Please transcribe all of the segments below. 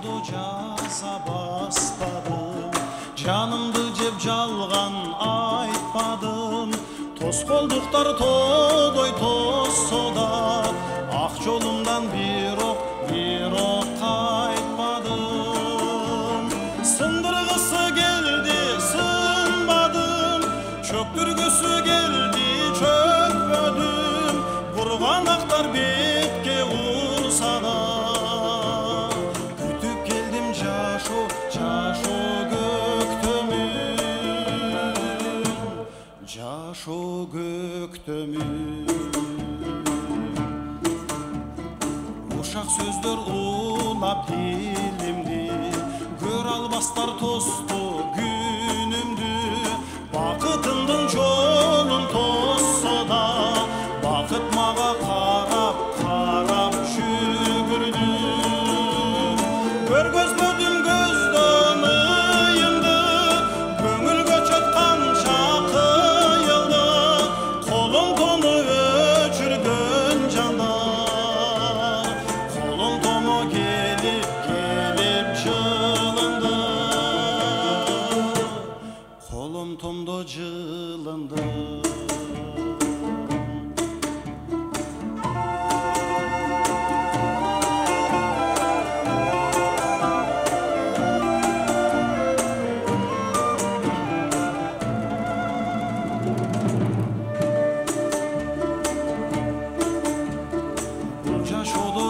жолду жаза баспадым, жанымды жеп жалган айтпадым. Тоскоолдуктар тодой тосса да, ак жолумдан бирок кайтпадым. Сындыргысы келди, сынбадым, чөктүргүсү келди, чөкпөдүм. Бурганактар бетке урса да, күтүп келдим жашоо көктөмүн, жашоо көктөмүн. Ушак сөздөр улап тилимди, көрө албастар тосту күнүмдү. Бакытымдын жолун тосса да, бакыт мага карап жүгүрдү. Көргөзбөдүм көздөн ыйымды, көңүлгө чөт канча кыйылды. Колум томо өчүргөн жандар, колум томо келип жылынды. Колум томдо жылынды.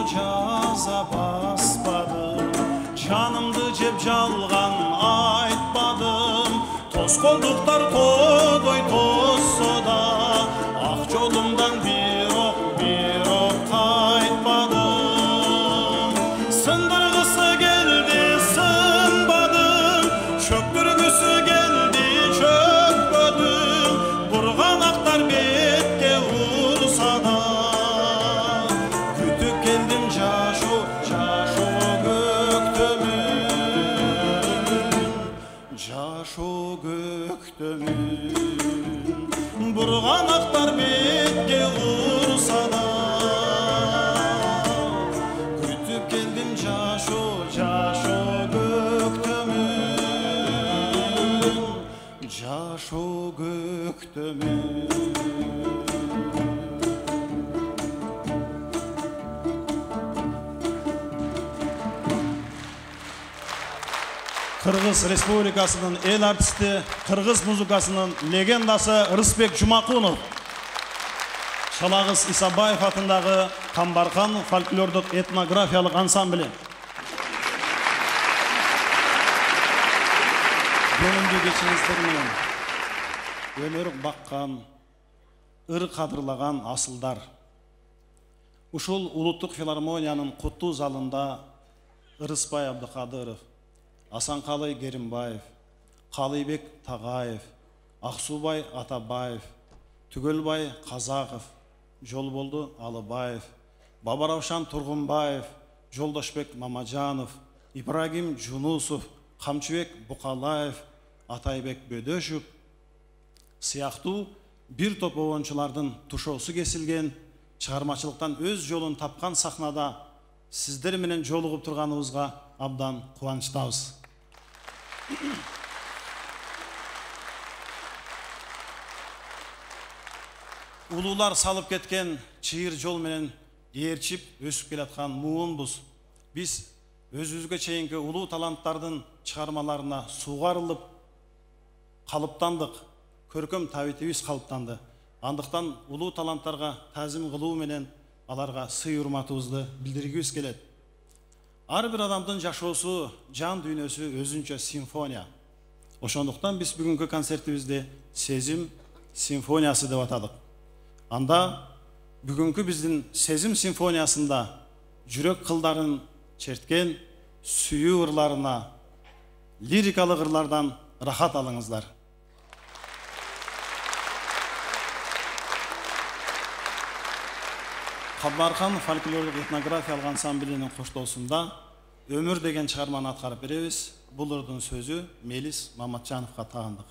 Жаза баспадым, жанымды жеп жалган айтпадым. Тоскоолдуктар тодой тосса да, ак жолумдан бирок кайтпадым. Сындыргысы келди, сынбадым, чөктүргүсү келди, чөкпөдүм. Бурганактар бетке урса да, жашоо көктөмүн. Бурганактар бетке урса да, күтүп келдим жашоо көктөмүн, жашоо көктөмүн. Кыргыз Республикасынын эл артисти, кыргыз музыкасынын легендасы Рысбек Жумакунов, Чалагыз Исабаев атындагы Камбархан фольклордук этнографиялык ансамблі. Бүгүнкү кечиңиздер менен өнөр баккан, ыр кадырлаган асылдар. Ушул улуттук филармониянын куттуу залында Ырысбай Абдыкадыров, Асанкалы Керимбаев, Калыйбек Тагаев, Аксубай Атабаев, Түгөлбай Казаков, Жолболду Алыбаев, Бабаравшан Тургунбаев, Жолдошбек Мамажанов, Ибрагим Жунусов, Камчыбек Букалаев, Атайбек Бөдөшев сыяктуу бир топ оончулардын тушоосу кесилген, чыгармачылыктан өз жолун тапкан сахнада сиздер менен жолугуп турганыбызга абдан кубанычтабыз. Улуулар салып кеткен чыйыр жол менен ээрчип өсүп келаткан муунбуз. Биз өзүбүзгө чейинки улуу таланттардын чыгармаларына сугарылып калыптандык, көркөм табитибиз калыптанды. Андыктан улуу таланттарга тазим кылуу менен аларга сый урматыбызды билдиргибиз келет. Ар бир адамдын жашоосу, жан дүйнөсү өзүнчө симфония. Ошондуктан биз бүгүнкү концертибизди Сезим симфониясы деп атадык. Анда бүгүнкү биздин Сезим симфониясында жүрөк кылдарын черткен сүйүү ырларына, лирикалык ырлардан рахат алыңыздар. Камбархан фольклорлук этнографиялык ансамблинин коштоосунда Өмүр деген чыгарманы аткарып беребиз. Бул ырдын сөзү Мелис Маматжановго тагындык.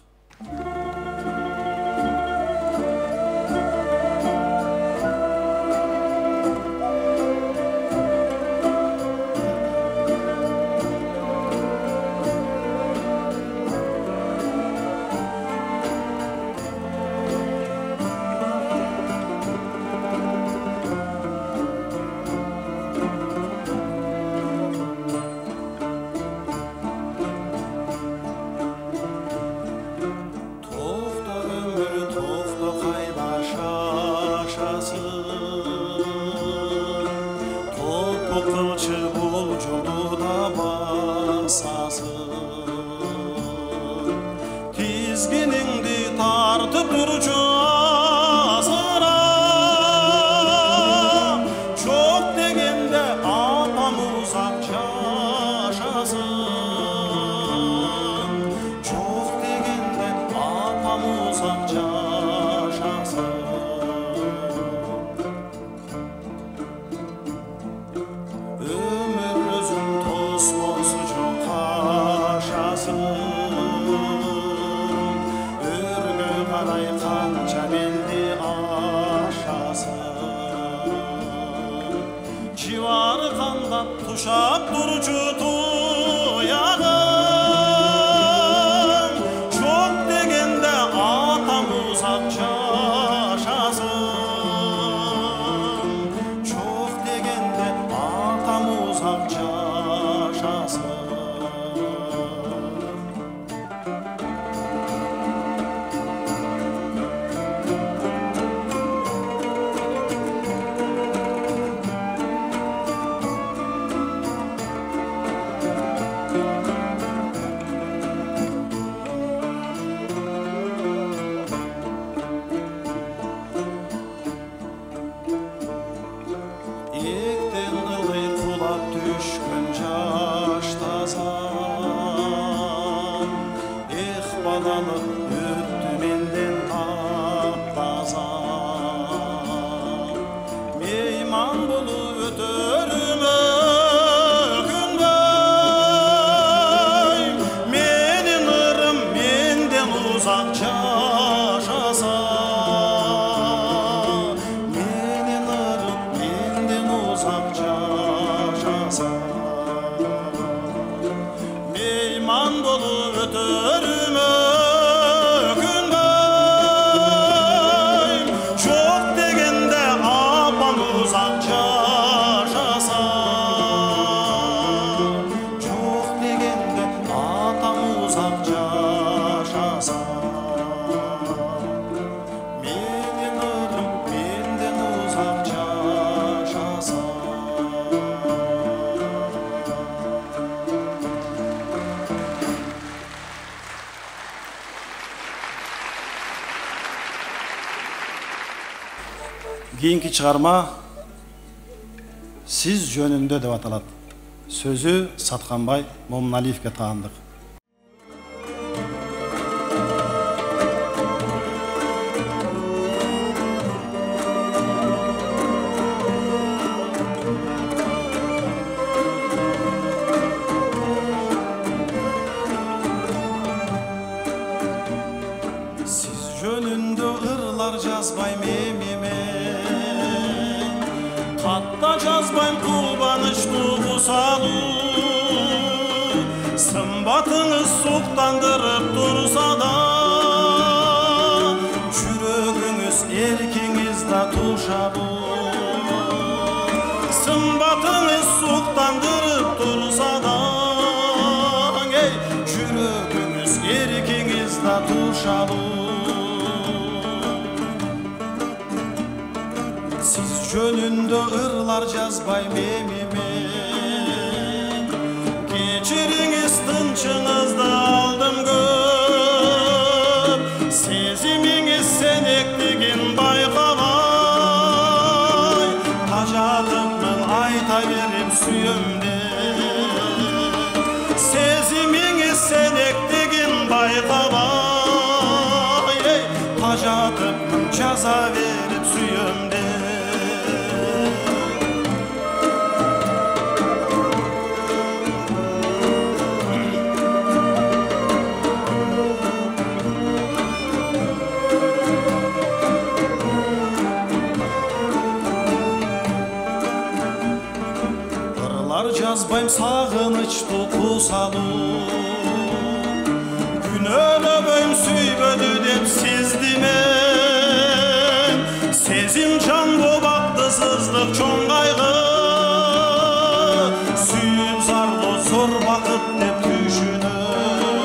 durcu asıra. Çok degende apam uzak yaşasın. Çok degende apam uzak yaşasın. Ömür özün tosmosu çok aşasın. Örgü karay kança bildi aşasın. Civarı kandan tuşap durucu tuyağın. Çok degende atam uzak yaşasın. Çok degende atam uzak yaşasın. Ekten ılgıy kulap düşkün jaştazan. Balalı öttü menden taptazan. Meyman bulu ötörüme günbey. Menin ırım menden uzak yaşasan. Menin ırım menden uzak yaşasan. Meyman bulu ötörüme günbey. Çok degende apam uzak yaşasan. Çok degende atam uzak yaşasan. Menin ırım menden uzak yaşasan. Keyinki çıkarma Siz jönünde dep atalat. Sözü Satkanbay Momnaliyevke taandık. Siz jönünde ırlar жазбайм emime. Hatta жазбайм кубаныч туğusalı. Sımbatınız suktandırıp dursa da, жүрөгүңүз эркиңизде тушабы. Sımbatınız suktandırıp dursa da, жүрөгүңүз эркиңизде tuşabı. Siz jönünde ırlar жазбайм emime. Kechiriңiz тынчыңызды алдым көп. Сезимиңиz сенектигин байкабай. Тажатыпмын айта берип сүйөм деп. Сезимиңиz сенектигин байкабай. Тажатыпмын жаза берип сүйөм деп. Жазбайм сагынычты кусалуу. Күнөөлөбөйм сүйбөдү деп сездимен. Сезим жан болуп сыздык чоң кайгы. Сүйүп зарлоо зор бакыт деп түшүнөм.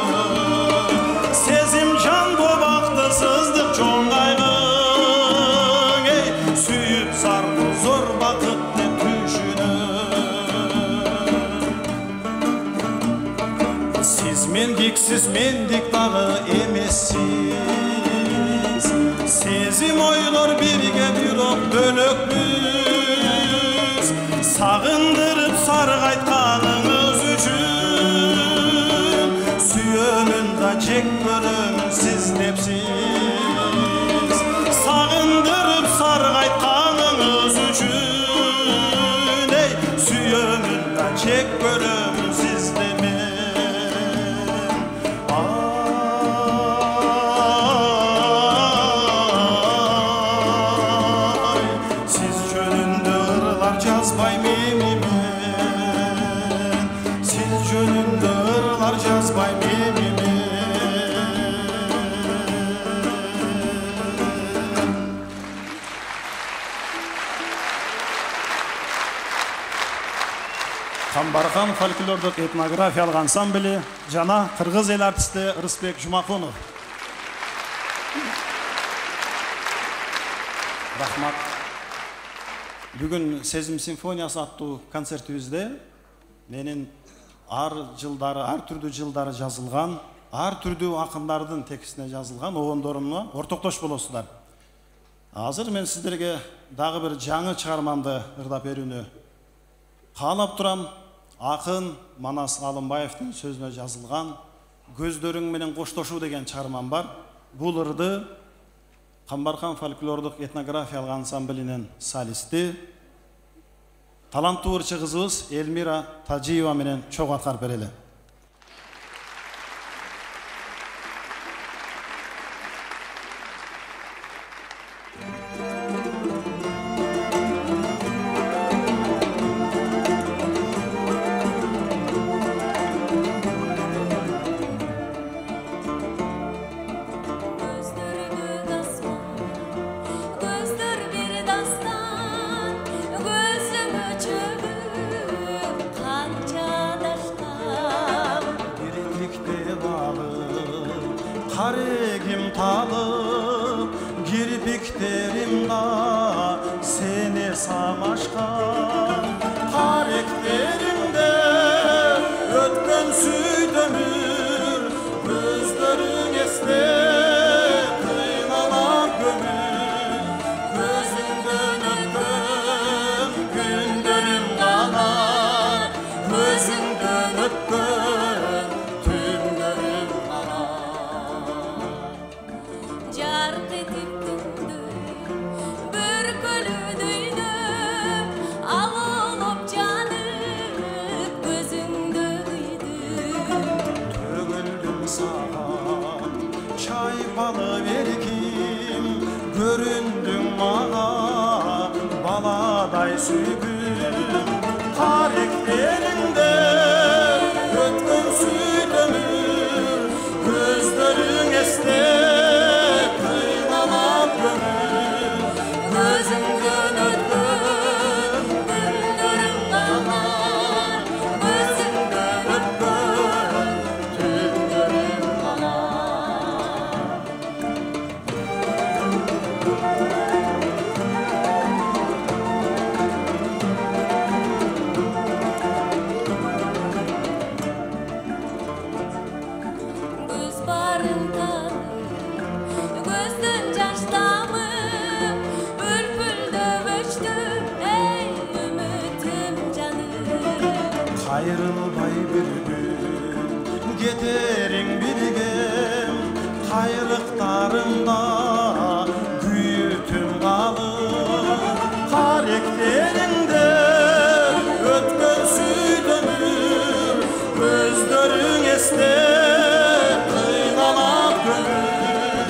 Сезим жан болуп сыздык чоң кайгы. Сүйүп зарлоо зор бакыт деп түшүнөм. Siz mendік, siz mendік дағы емессіз. Сезим ойлор бирге бирок бөлөкпүз, сагындырып саргайтканыңыз үчүн, сүйөмүн да жек көрөмүн сиз депсиз. Сагындырып саргайтканыңыз үчүн, ey, сүйөмүн да жек көрөмүн сиз демен. Жазбайм эмимен, сиз жөнүндө ырлар жазбайм эмимен. Камбархан фольклордук этнографиялык ансамбли жана кыргыз эл артисти Рысбек Жумакунов. Рахмат. Бүгін Сезім симфониясы аттуу концертибизде менин ар түрдүү жылдары жазылган, ар түрдүү акындардын текстине жазылган огондоруна ортоктош болосуздар. Азыр мен сиздерге дагы бир жаңы чыгармамды ырдап берүүнү каалап турам. Акын Манас Алымбаевдин сөзүнө жазылган «Көздөрүң менен коштошуу» деген чыгармам бар. Бул ырды Камбархан фольклордук этнографиялык ансамблинин солисти, таланттуу ырчы кызыбыз Элмира Тажиева менен чогуу аткарып берели. Karegim talıp kirpiklerimde seni samaşkan, karakterimde ötken süydümür, gözlerin esne kıynalar gömür, gözünden ötken günlerim kanar, gözünden ötken tümlerim kanar. Jark etip tündü, bürkülü düydü, ağılıp canıp gözüngde kıydı. Tөгүлдүм саған, чай балы берким, көрүндүң мага, баладай сүйгүм. Karakterinde ötkün süydümür, gözlerin esne kıynalar gömür, gözünden ötken günlerim kanar, gözünden ötken tümlerim kanar. Göz barın tanır, gözden yaşlamır, bülbülde öçtüm, ey ümitim canım. Kayrılbay bir gün, giderin bilgem, kayrıklarımda büyütüm kalır. Karakterinde ötken süydümür, gözlerin esne kıynalar gömür,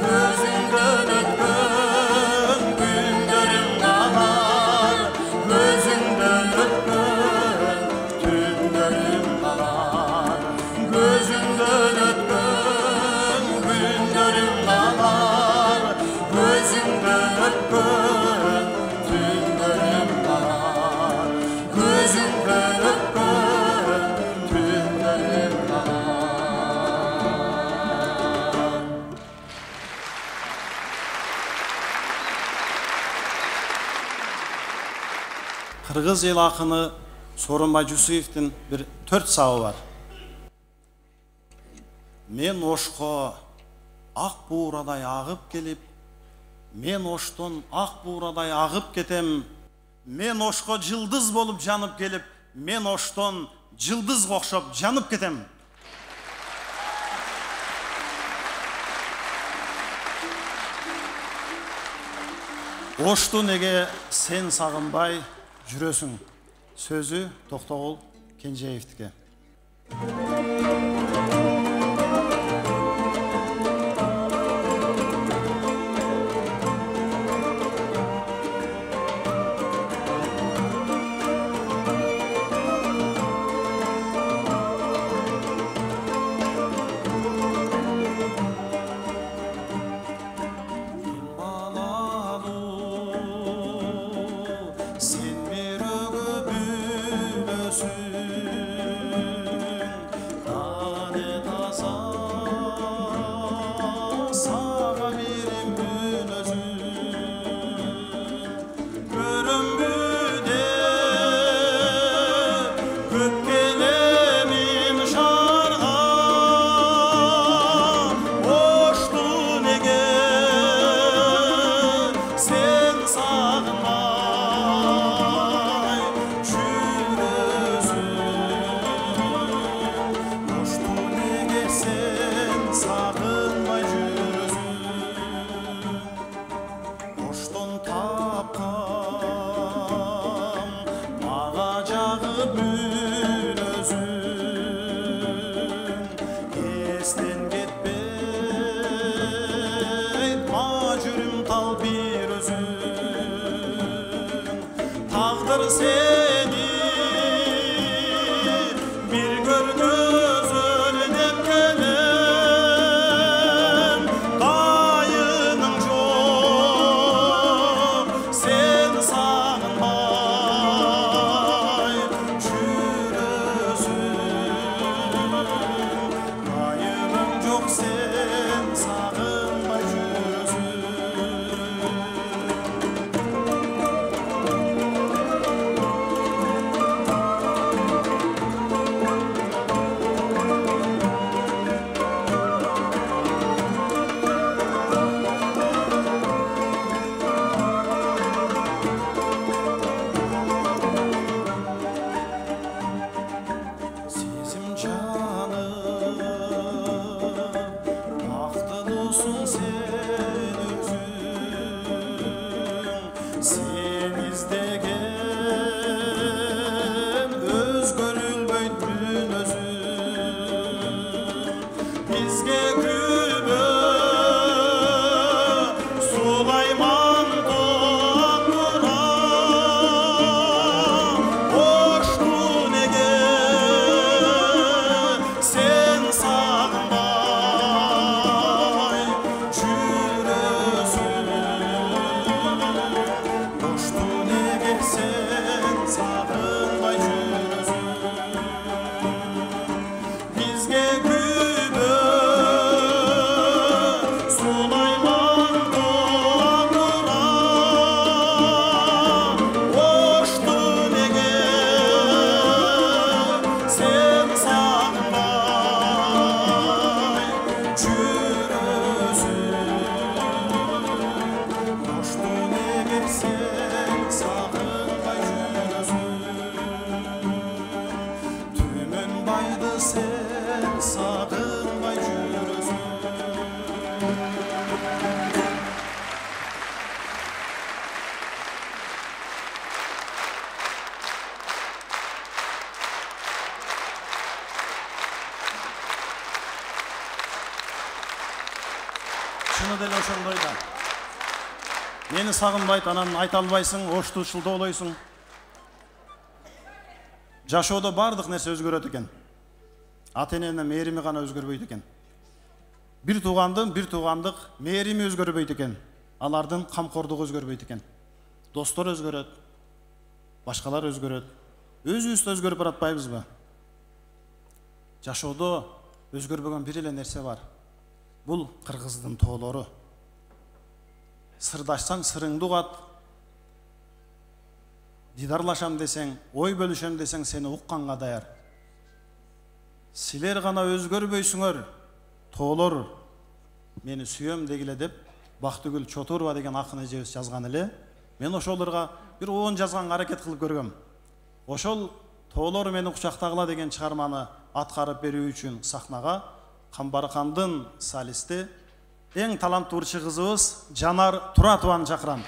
gözünden ötken günlerim kanar, gözünden ötken tümlerim kanar, gözünden ötken günlerim kanar, gözünden ötken tümlerim kanar, gözünden ötken tümlerim kanar. Kırgız el akını Sorunbay Jusuyev'tin bir 4 sağı var. Men oşko ak buğraday ağıp gelip, мен оштон ак бурадай агып кетем. Мен ошко жылдыз болуп жанып келип, мен оштон жылдызга окшоп жанып кетем. Ошту неге сен сагынбай жүрөсүң? Сөзү Токтогул Кенжеевдики. Seni bir görgöz önüp gelem, dayının çok sen sağınmay жүрөсүң, dayının çok sen sağınmay жүрөсүң. Sen izlegen özgörülböydün özün, bizge kübö Sulayman doğanıra, oştu nege sen sağınmay жүрөсүң. Sen sağınmay жүрөсүң, bizge kübö Sulayman doğanıra, oştu nege sen sağınmay жүрөсүң, oştu nege sen sağınmay tümün baydı sen sağınmay жүрөсүң. Şunu деле ошондой да. Мени сагынбайт, анан айта албайсың, оштуучулда болойсуң. Жашоодо бардык нерсе өзгөрөт экен. Ата-эненин мээрими гана өзгөрбөйт экен. Бир туугандык мээрими өзгөрбөйт экен. Алардын камкордугу өзгөрбөйт экен. Достор өзгөрөт, башкалар өзгөрөт. Өзүбүз өзгөрүп баратпайбызбы? Жашоодо өзгөрбөгөн бир эле нерсе бар. Бул кыргыздын тоолору. Сырдашсаң сырыңды угат, дидарлашам десең, ой бөлүшөм десең, сени укканга даяр. Силер гана өзгөрбөйсүңөр, тоолор мени сүйөм дегиле деп Бактыгүл Чотурова деген акын эжебиз жазган эле. Мен ошолорго бир оон жазганга аракет кылып көргөм. Ошол Тоолор мени кучактагыла деген чыгарманы аткарып берүү үчүн сахнага Камбаркандын солисти, эң таланттуу ырчы кызыбыз Жанар Туратованы чакырам.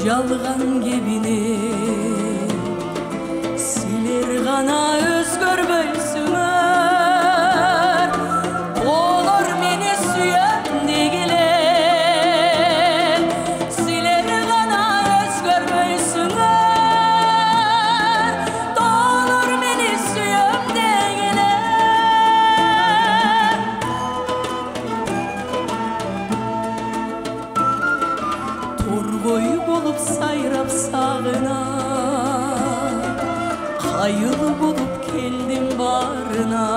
Жалган кебине силер гана өзгөрбөйсүңөр, олар мени сүйөм дегиле. Силер гана өзгөрбөйсүңөр, олар мени сүйөм дегиле. Торгой болуп сайрап сагына, кайыл болуп келдим барына.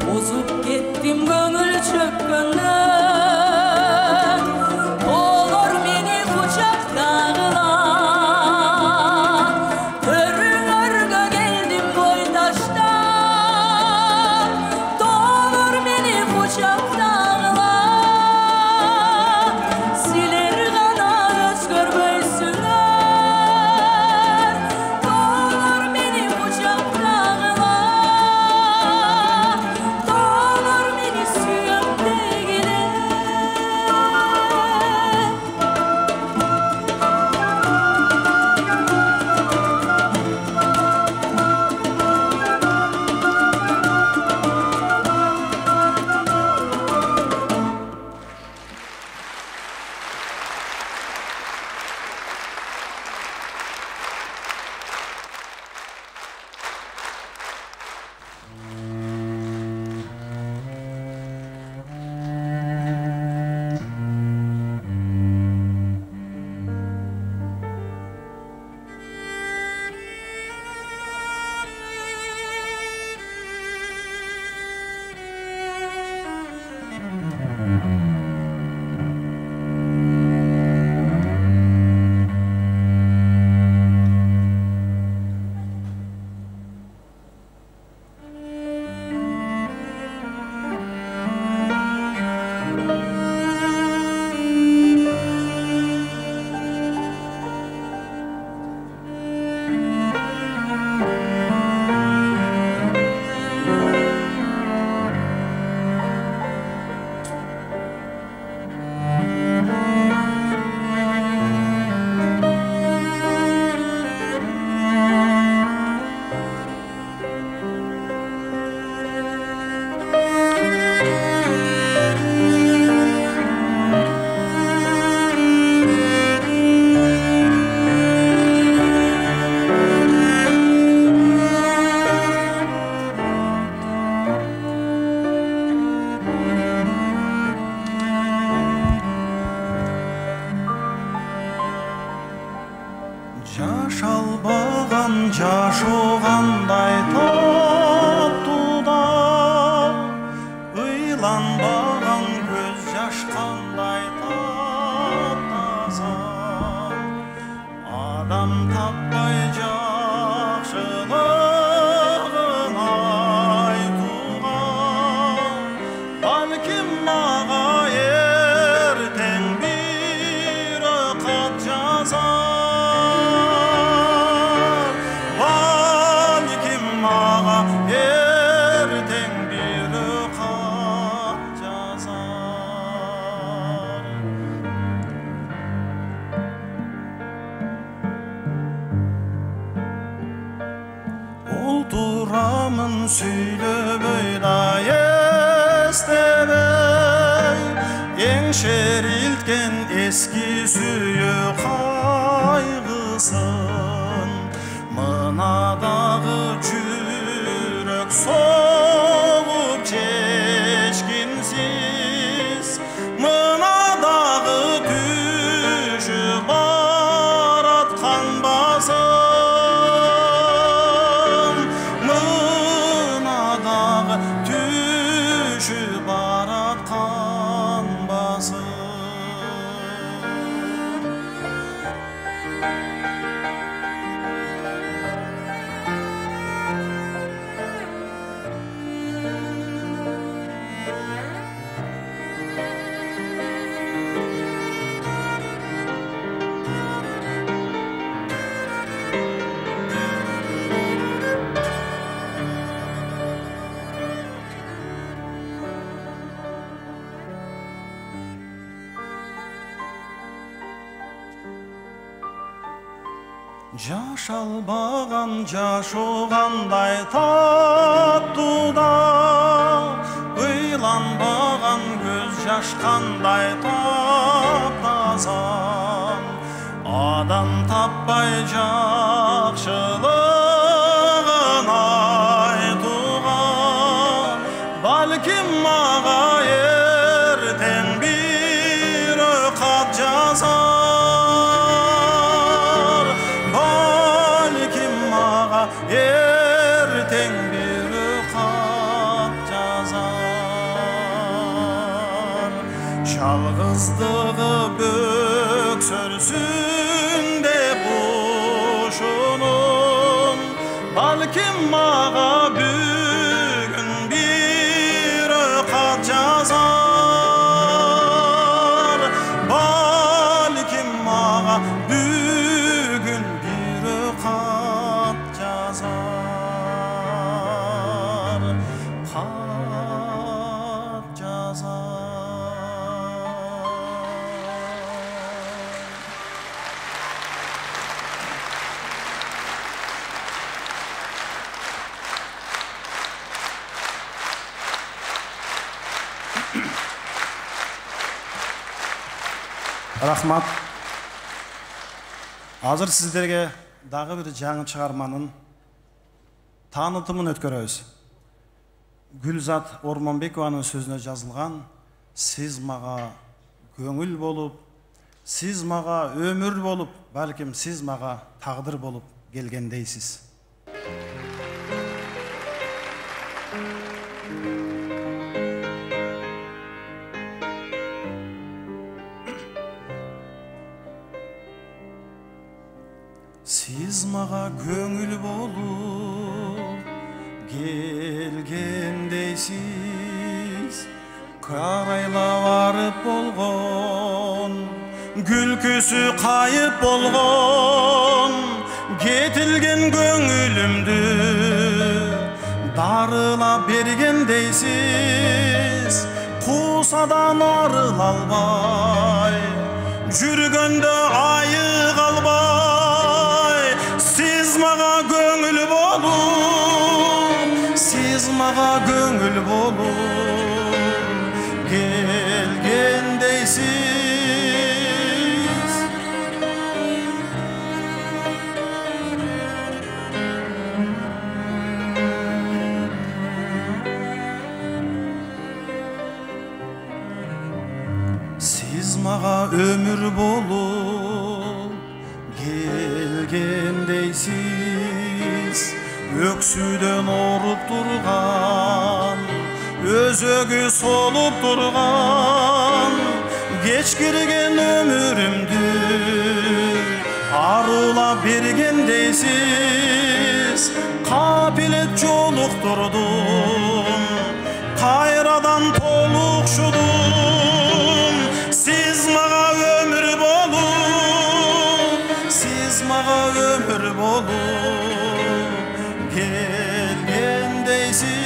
Тозуп кеттим көңүл чөккөндөн, олар мени кучактагыла. Төрүңөргө келдим бой таштап, олар мени кучактагыла. Suyam Жашалбаған жашуғандай таптуда, ыйланбаған көз жашқандай таптаза, адам таппай жақшылығын айтуға, балким маға ертең бір хат жазар. Oturamın söylebey da estebey, Eşeriltken eski süyü kaygısın, Mınadağı çürük soğuk çeşkinsiz, Mınadağı düşü baratkan basın, Mınadağı düşü baratkan basın. Жашалбаған жашуғандай таптуда, ыйланбаған көз жашқандай таптаза, адам таппай жақшылығын айтуға, балким маға ертең бір хат жазар. Erten bir hak yazar, Çalgızdığı böksürsün de boşunun, Balkim mağa bugün bir hak yazar, Balkim mağa bugün bir hak yazar, hak yazar. Рахмат. Азыр сіздерге дағы бір жаңы шығарманын танытымын өткөрөбүз. Гүлзат Ормонбекованын сөзүнө жазылган «Сиз мага көңүл болуп, сиз мага өмүр болуп, балким сиз мага тагдыр болуп келгендейсиз». Siz mağa көңүл болуп келгендейсиz, карайла барып болгон, күлкүсү кайып болгон, кетилген көңүлүмдү дарыла бергендейсиz, куусадан арыла албай, жүргөндө айыга албай, siz mağa көңүл болуп, siz mağa көңүл болуп келгендейсиz. Siz mağa ömür bolup келгендейсіз, өксүдөн ооруп турган, өзөгү солуп турган, кечкирген өмүрүмдү арулап бергендейсиз. Капилет жолуктурдум, кайрадан толукшудум. Сиз мага өмүр болуп, сиз мага өмүр болуп келгендейсиз.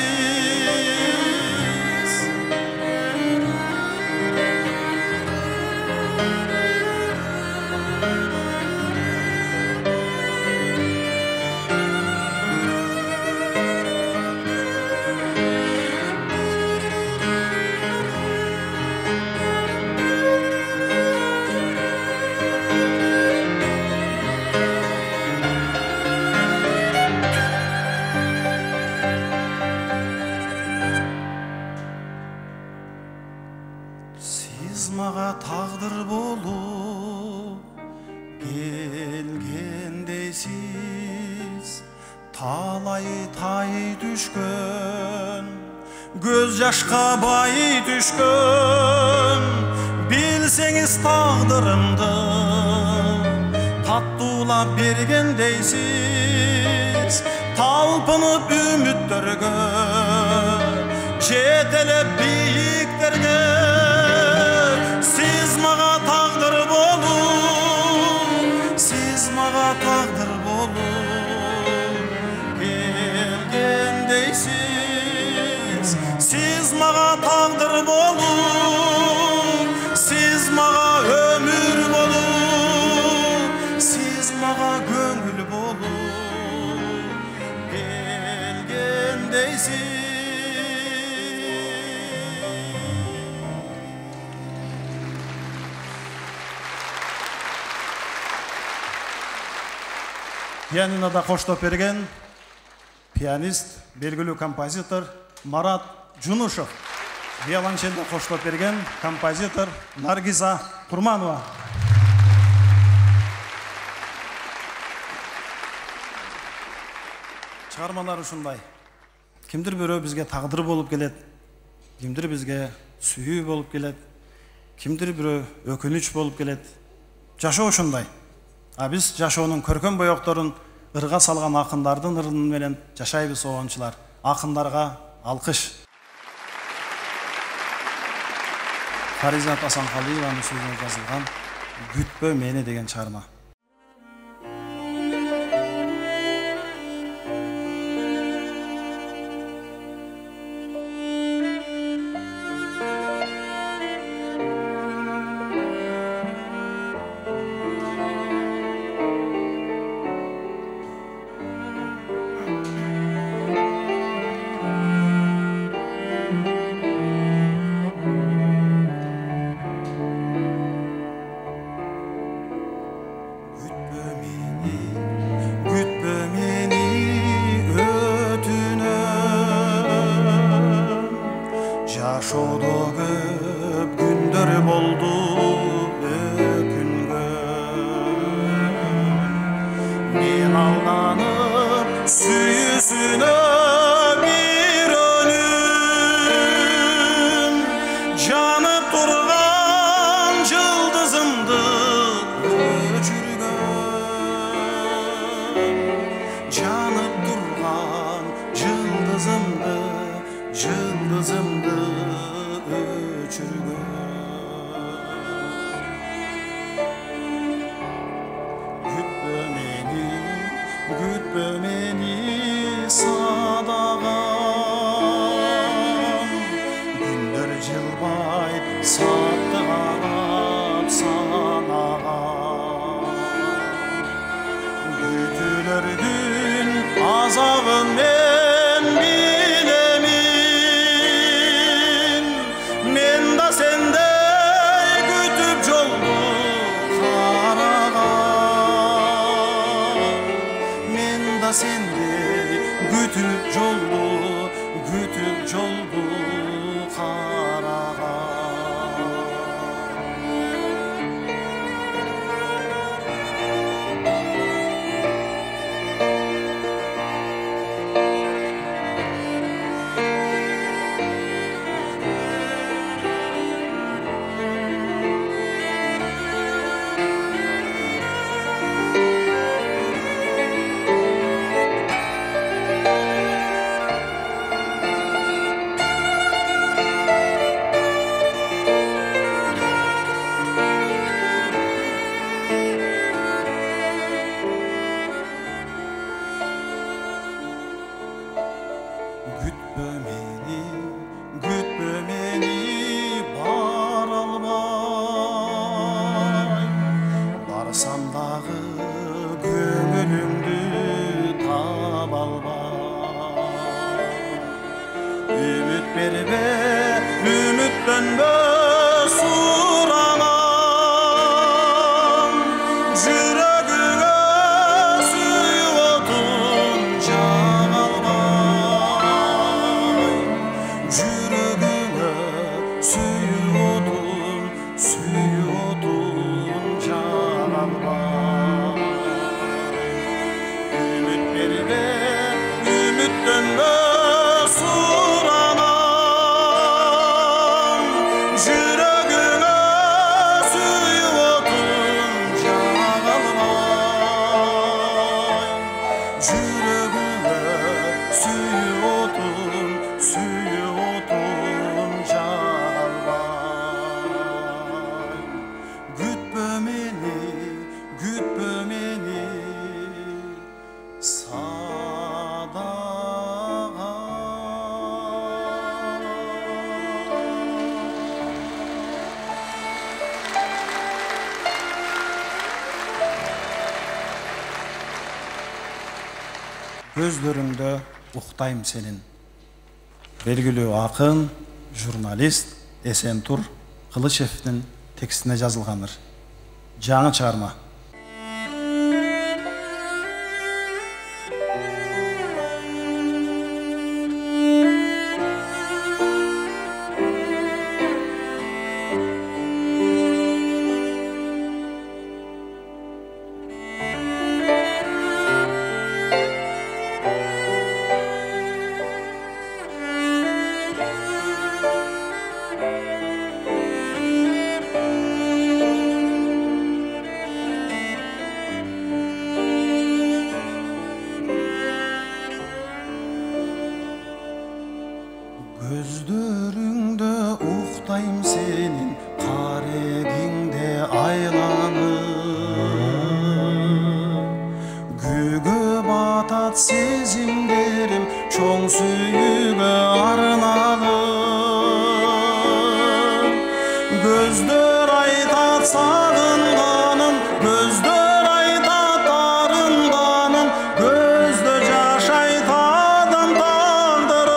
Сиз мага тагдыр болуп келгендейсиз. Талай тай түшкөн, көз жашка бай түшкөн. Билсеңиз тагдырымды таттуулап бергендейсиz. Талпынып үмүттөргө, жетелеп бийиктерге. Siz maga taqdir bolup, siz maga taqdir bolup kelgendeysiz. Siz maga taqdir bolup, siz maga ömür bolup, siz maga göngül bolup kelgendeysiz. Пианинода коштоп берген пианист, белгилүү композитор Марат Жунушев. Виолончелде коштоп берген композитор Наргиза Курманова. Чыгармалар ушундай. Кимдир бирөө бизге тагдыр болуп келет, кимдир бизге сүйүү болуп келет, кимдир бирөө өкүнүч болуп келет. Жашоо ушундай. А биз жашоонун көркөм боекторун ырга салган акындардын ырыны менен жашайбыз оончулар. Акындарга алкыш. Фаризат Асанкалиеванын сөзүнө жазылган "Күтпө мени" деген чыгарма. Жашоодо көп күндөр болду өкүнгөн. Мен алданып сүйүүсүнө бир өнүм. Жанып турган жылдызымды өчүргөн. Жанып турган жылдызымды өчүргөн. Күтпө мени садагам. Күндөр жылбайт, саатты карап санагам. Күтүүлөрдүн азабын мен билемин. Мен да сендей күтүп жолду карагам. Мен да сендей күтүп жолду карагам. dönmez suranam Yüreğine süyüyordun Cagalbay Yüreğine süyüyordun Cagalbay Ümit verme, ümit dönmez suranam Yüreğine süyüyordun Cagalbay Yüreğine süyüyordun Cagalbay Gütme meni sadağa Gözlerinde uktayım senin. Belgili akın, jurnalist Esentur Kılıçev'nin tekstine yazılgandır. Жаңы чыгарма. Gözlerinde uktayım senin, kareginde aylanıp Güge batat sezimlerim, çoğ süyüge arnalım Gözler aytat sağınganım, gözler aytat arınganım Gözde jaş aytadım tağdırım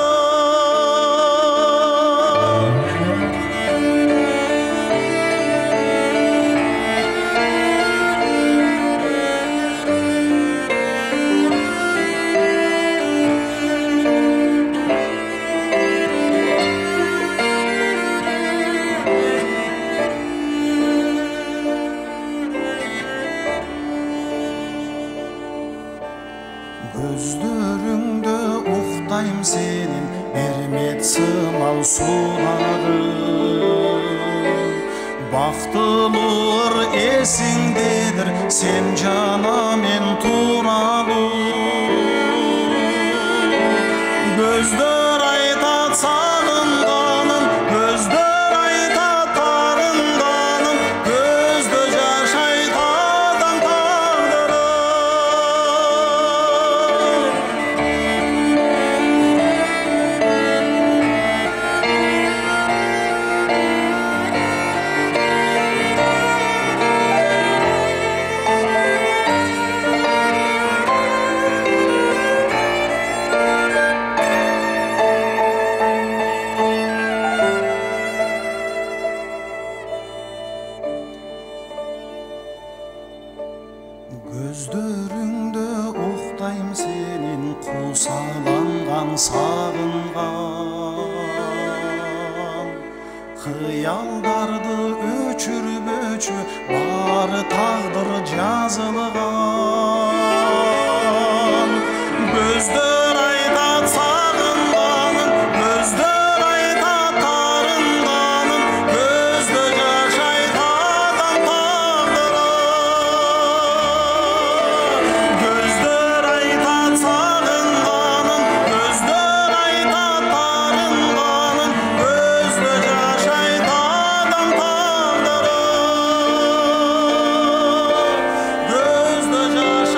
Gözlerinde uktayım senin, mermet sımal sularım Baktılır esindedir, sen cana men turalım Gözler aytat sağınganım, gözler aytat arınganım Gözde jaş aytadım tağdırım Gözlerinde uktayım senin, kusalangan sağıngan Hıyaldardı öçürüp bari tağdır жазылған Gözler aytat sağınganım, gözler aytat arınganım Gözde jaş aytadım tağdırım Gözler aytat sağınganım, gözler aytat arınganım Gözde jaş aytadım tağdırım Gözde jaş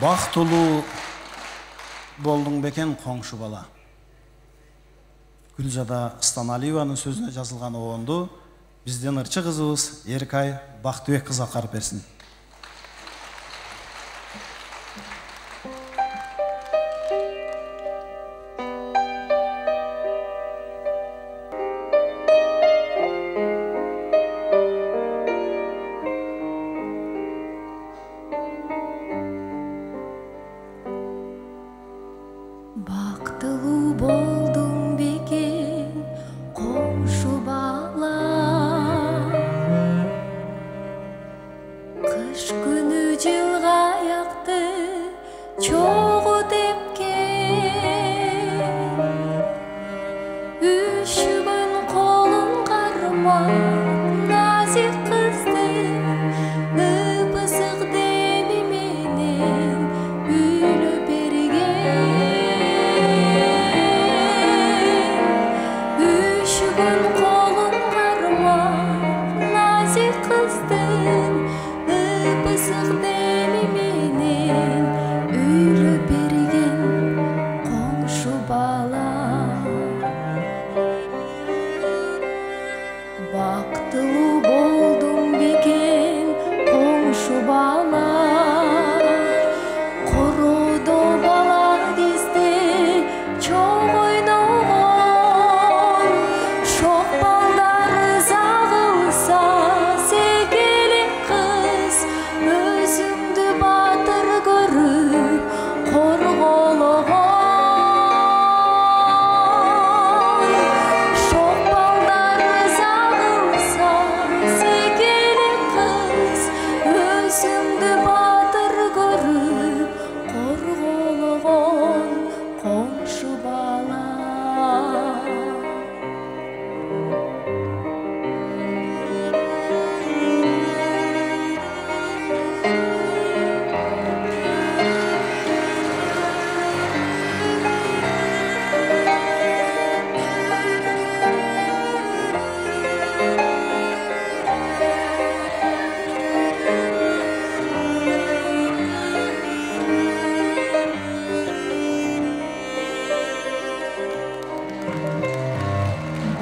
Бактылуу болдуң бекен коңшу бала. Гүлжада Станалиеванын сөзүнө жазылган оонду бизден ырчы кызыбыз Эркай Бактыбек кызга карып берсин. Бактылуу болдуң бекен коңшу бала, кыш күнү жылгаякты чогуу тепкен, үшүгүн колун кармап назик кыздын ыпысык деми менен үйлөп колун кармап назик кыздын ыпысык деми менен үйлөп берген коңшу бала. Бактылуу болдуң бекен коңшу бала, короодо бала кезде чоң ойногон, шок балдары загылса секелек кыз өзүңдү батыр көрүп коргологон. Шок балдары загылса секелек кыз өзүңдү батыр көрүп коргологон коңшу бала.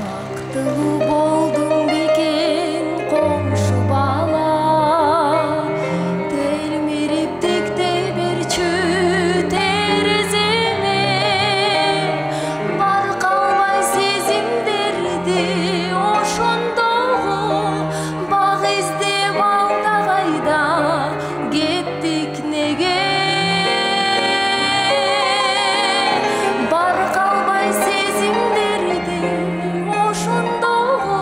Бактылуу болдуң бекен коңшу бала, телмирип тикте берчү тереземе, баркалбай сезимдерди ошондогу бак издеп алда кайда кеттик неге. Баркалбай сезимдерди ошондогу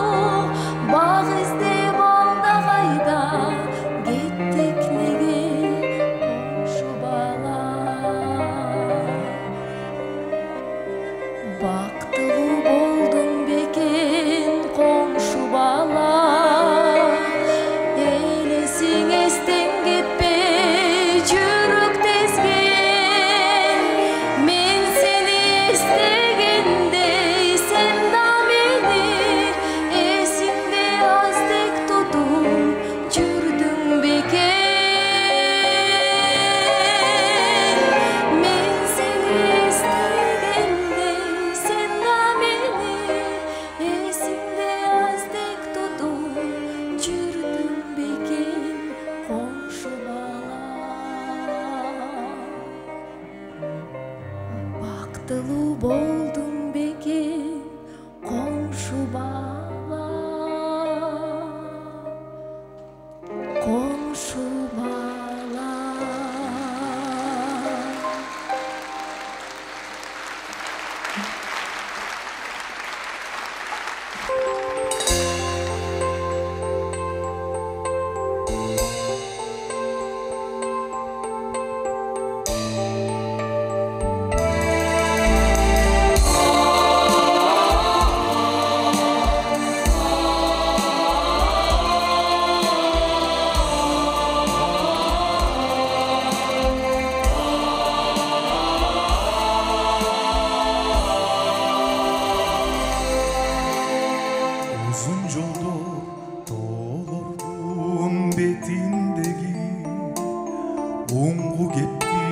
бак издеп алда кайда кеттик неге коңшу бала. Бактылуу болдуң бекен коңшу бала, элесиң эстен кетпей жүрөк тезген, мен сени эстегендей сен да мени эсиңде аздек тутуп жүрдүң бекен. Мен сени эстегендей сен да мени эсиңде аздек тутуп жүрдүң бекен коңшу бала. Бактылуу болдуң бекен коңшу бала, коңшу бала. бетиндеги оңгу кепти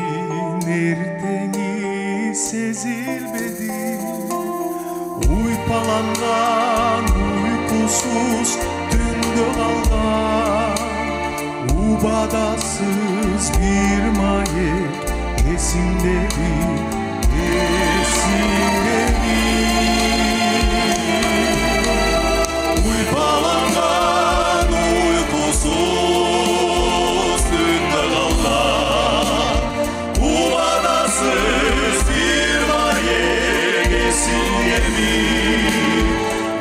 Hırpalangan uykusuz tünde kalgan Ubadasız bir mayek esinde bir Hırpalangan uykusuz tünde kalgan Ubadasız bir mayek esinde bir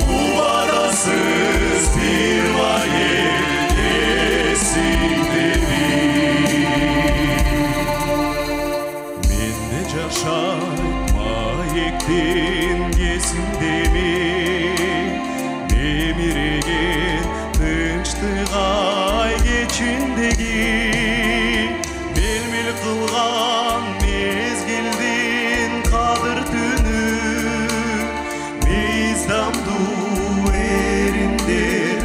Ubadasız bir mayek esinde Mende caşayt mayektin gesinde mi Memiregen tınçtık ay geçindegi Melmil kılgan mezgildin kadır tünü Meyizdamdu erindir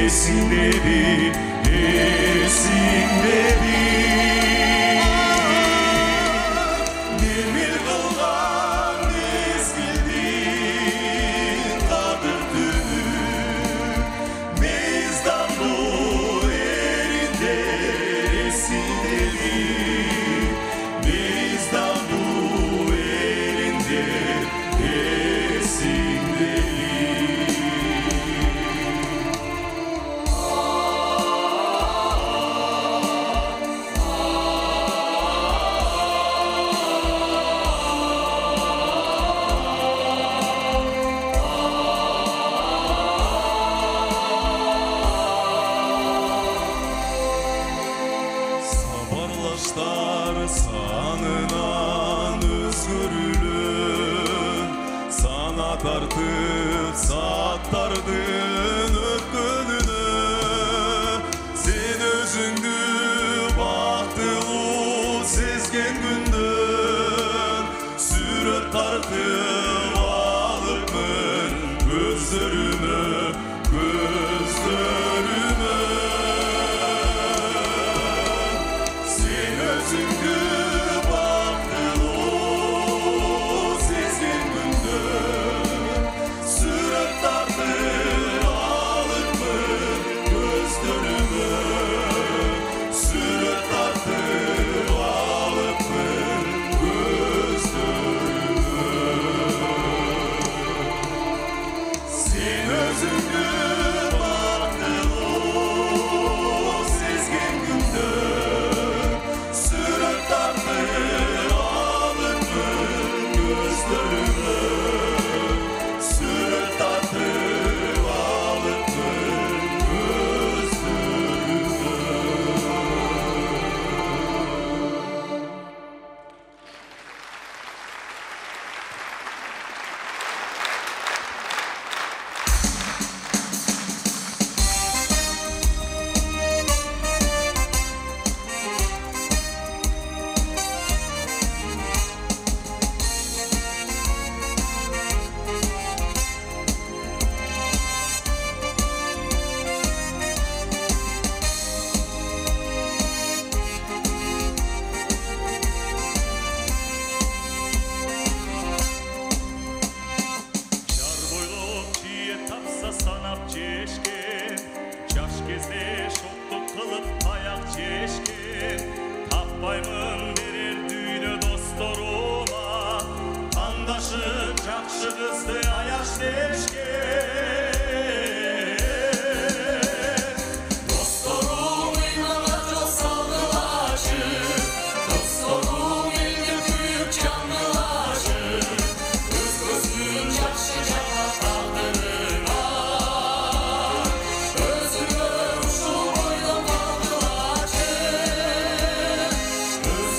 esinde bir esinde bir Melmil kılgan mezgildin kadır tünü Meyizdamdu erindir esinde bir Meyizdamdu erindir esinde Sabarlaştar sanınan özgürlüğün Sana tartıp sattardın ötkönünü Sen özündü baktılı sezgen gündün Süröt tartıp alıpmın gözlerime Sen özündü baktılı sezgen gündün Süröt tartıp alıpmın gözlerime Süröt tartıp alıpmın gözlerime Sen özündü baktılı sezgen gündün Süröt tartıp alıpmın gözlerime Süröt tartıp alıpmın gözlerime Çar boyluk çiğe tapsa sanap çeşken Çaş кезде şokluk kılıp ayak çeşken Tappaymın berer düğünü dostlarıma Andaşın жақшы kızdı ayaş deşken Dostlarım iymana jol salgılaşı Dostlarım elge kүйük canlılaşı Öz gözün жақшы жайнап тағдырыңа Өзіңе ушул бойдон калгылачы Öz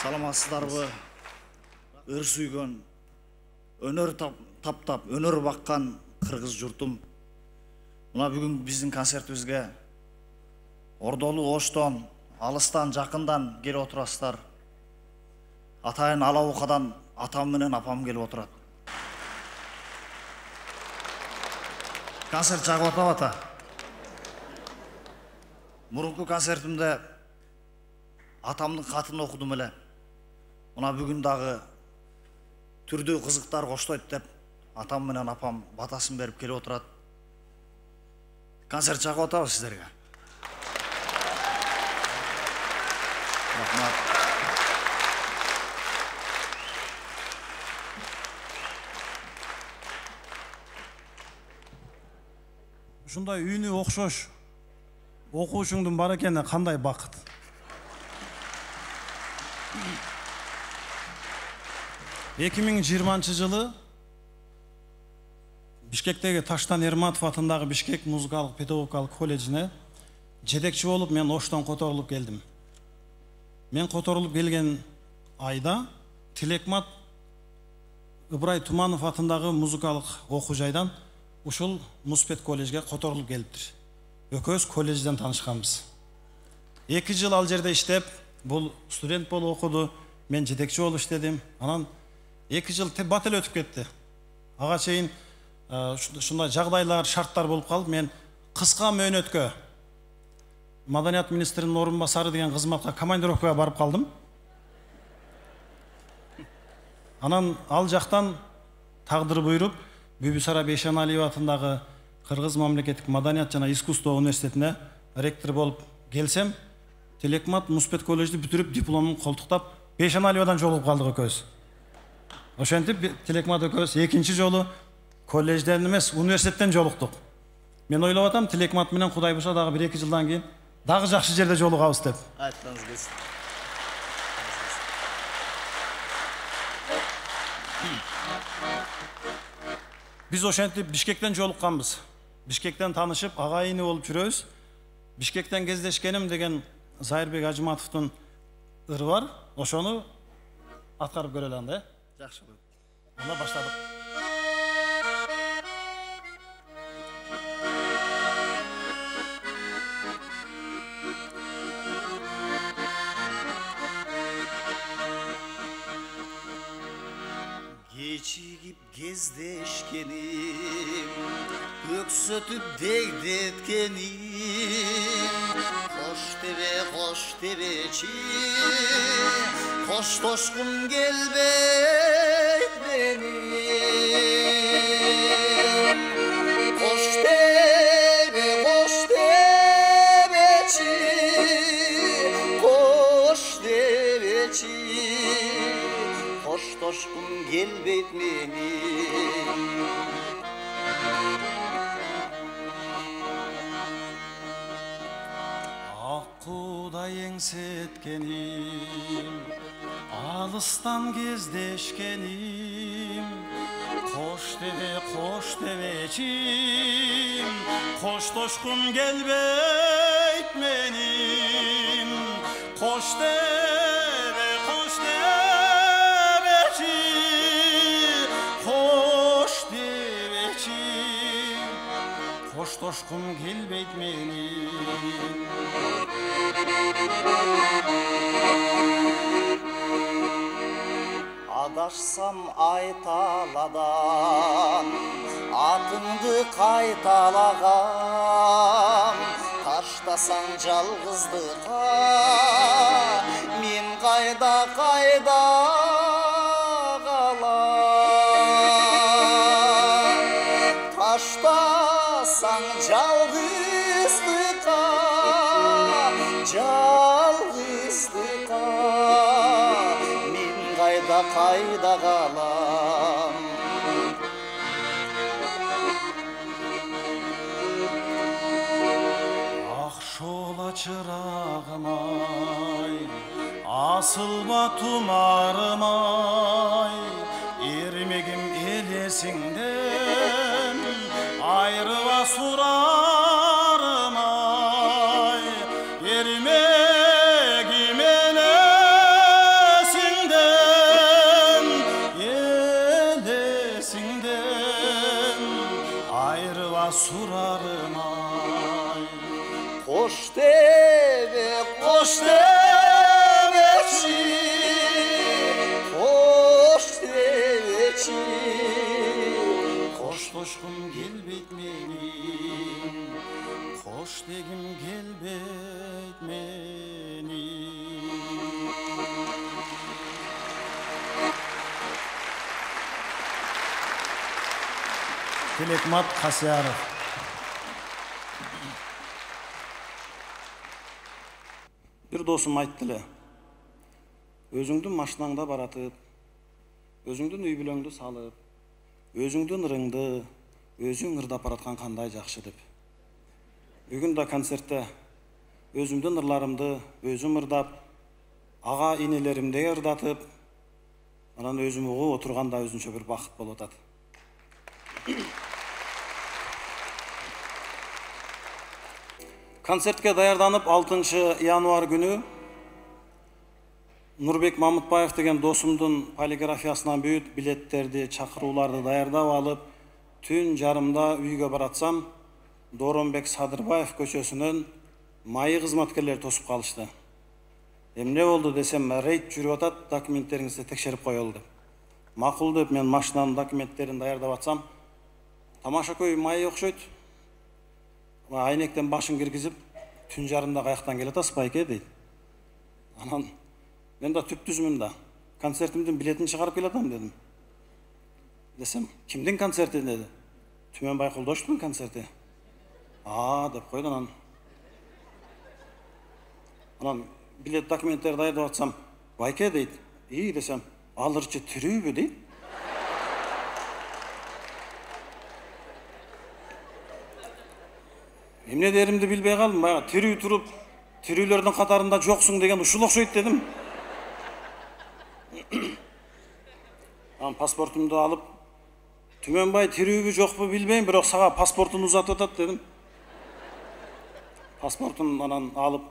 Саламатсыздарбы? Өр сүйгөн, өнөр таптап, өнөр баккан кыргыз журтум. Мына бүгүн биздин концертибизге Ордолу, Оштон, алыстан, жакындан келип отурасыздар. Атайын Алабукадан атам менен апам келип отурат. Концерт жагып атабы ата? Мурунку концертимде атамдын катын окудум эле. Мына бүгүн дагы түрдүү кызыктар коштойт деп атам менен апам батасын берип келип отурат. Концерт жагып атабы сиздерге? Рахмат. Ушундай үйүнү окшош окуучуңдун бар экени кандай бакыт. 2020 жылы Бишкектеги Таштан Эрматов атындагы Бишкек музыкалык педагогикалык колледжине жетекчи болуп мен Оштон которулуп келдим. Мен которулуп келген айда Тилекмат Ыбырай Туманов атындагы музыкалык окуу жайдан ушул Муспет колледжге которулуп келиптир. Экөөбүз колледжден таанышканбыз. 2 жыл ал жерде иштеп, бул студент болуп окуду, мен жетекчи болуп иштедим. Анан 2 жыл бат эле өтүп кетти. Ага чейин ушундай жагдайлар, шарттар болуп калып, мен кыска мөөнөткө Маданият министринин орун басары деген кызматка командировкага барып калдым. Анан ал жактан тагдыр буйруп, Бибисара Бейшеналиева атындагы Кыргыз мамлекеттик маданият жана искусство университетине ректор болуп келсем, Тилекмат Муспет колледжди бүтүрүп дипломун колтуктап, Бейшеналиевадан жолугуп калдык экөөбүз. Ошентип Тилекмат экөөбүз экинчи жолу колледжден эмес, университеттен жолуктук. Мен ойлоп атам, Тилекмат менен Кудай буйруса дагы 1-2 жылдан кийин дагы жакшы жерде жолугабыз деп. Айтыңыз келсин. Биз ошентип Бишкектен жолукканбыз. Бишкектен таанышып, агайыны болуп жүрөбүз. Бишкектен кездешкеним деген Зайырбек Ажыматовдун ыры бар. Ошону аткарып көрөлү анда. Жакшы болот. Анда баштадык. Кечигип кездешкеним, өксөтүп дегдеткеним, кош тебечи, коштошкум келбейт менин. Кош тебечи, коштошкум келбейт менин. Аккудай эңсеткеним, алыстан кездешкеним, кош тебечим, коштошкум келбейт менин. Кош коштошкум келбейт менин. Адашсам айталадан, атыңды кайталагам. Таштасаң жалгыздыкка, мен кайда калам. Таштасаң жалгыздыкка, мен кайда калам. Акшола чырагым-ай, асылба тумарым-ай, эрмегим элесиңден айрыла сурарым-ай, эрмегим элесиңден surarım ay. Koş deve, koş deveçi, koş deveçi. Koş koşkum gel betmenim, koş degim gel betmenim. Tilekmat Kasiyarov. Bir dosum ayttılar. Özüңdün maşinаңда баратып, өзүңдүн үй бүлөңдү салып, өзүңдүн ырыңды өзүң ырдап бараткан кандай жакшы деп. Бүгүн да концертте өзүмдүн ырларымды өзүм ырдап, ага инелеримди ырдатып, анан өзүм угуп отурганда өзүнчө бир бакыт болуп атат. Концертке даярданып 6 январь күнү Нурбек Мамытбаев деген досумдун полиграфиясынан бүт билеттерди, чакырууларды даярдап алып, түн жарымда үйгө баратсам, Доронбек Садырбаев көчөсүнөн майы кызматкерлер тосуп калышты. Эмне болду десем, рейд жүрүп атат, документтериңизди текшерип коелу деп. Макул деп мен машинанын документтерин даярдап атсам, тамаша көй майы окшойт. Айнектен башын киргизип, түн жарымда каяктан келе атасыз байке дейт. Анан мен да түп-түзмүн да. Концертимдин билетин чыгарып келатам дедим. Десем, кимдин концерти деди. Түмөнбай Кулдоштун концерти. Деп койду анан билет документтер даярдап атсам, байке дейт. Десем, ал ырчы тирүүбү дейт. Эмне деримди билбей калдым. Баягы тирүү туруп, тирүүлөрдүн катарында жоксуң деген ушул окшойт дедим. Паспортумду алып, Түмөнбай тирүүбү жокпу билбейм, бирок сага паспортун узатып атат дедим. Паспортун анан алып,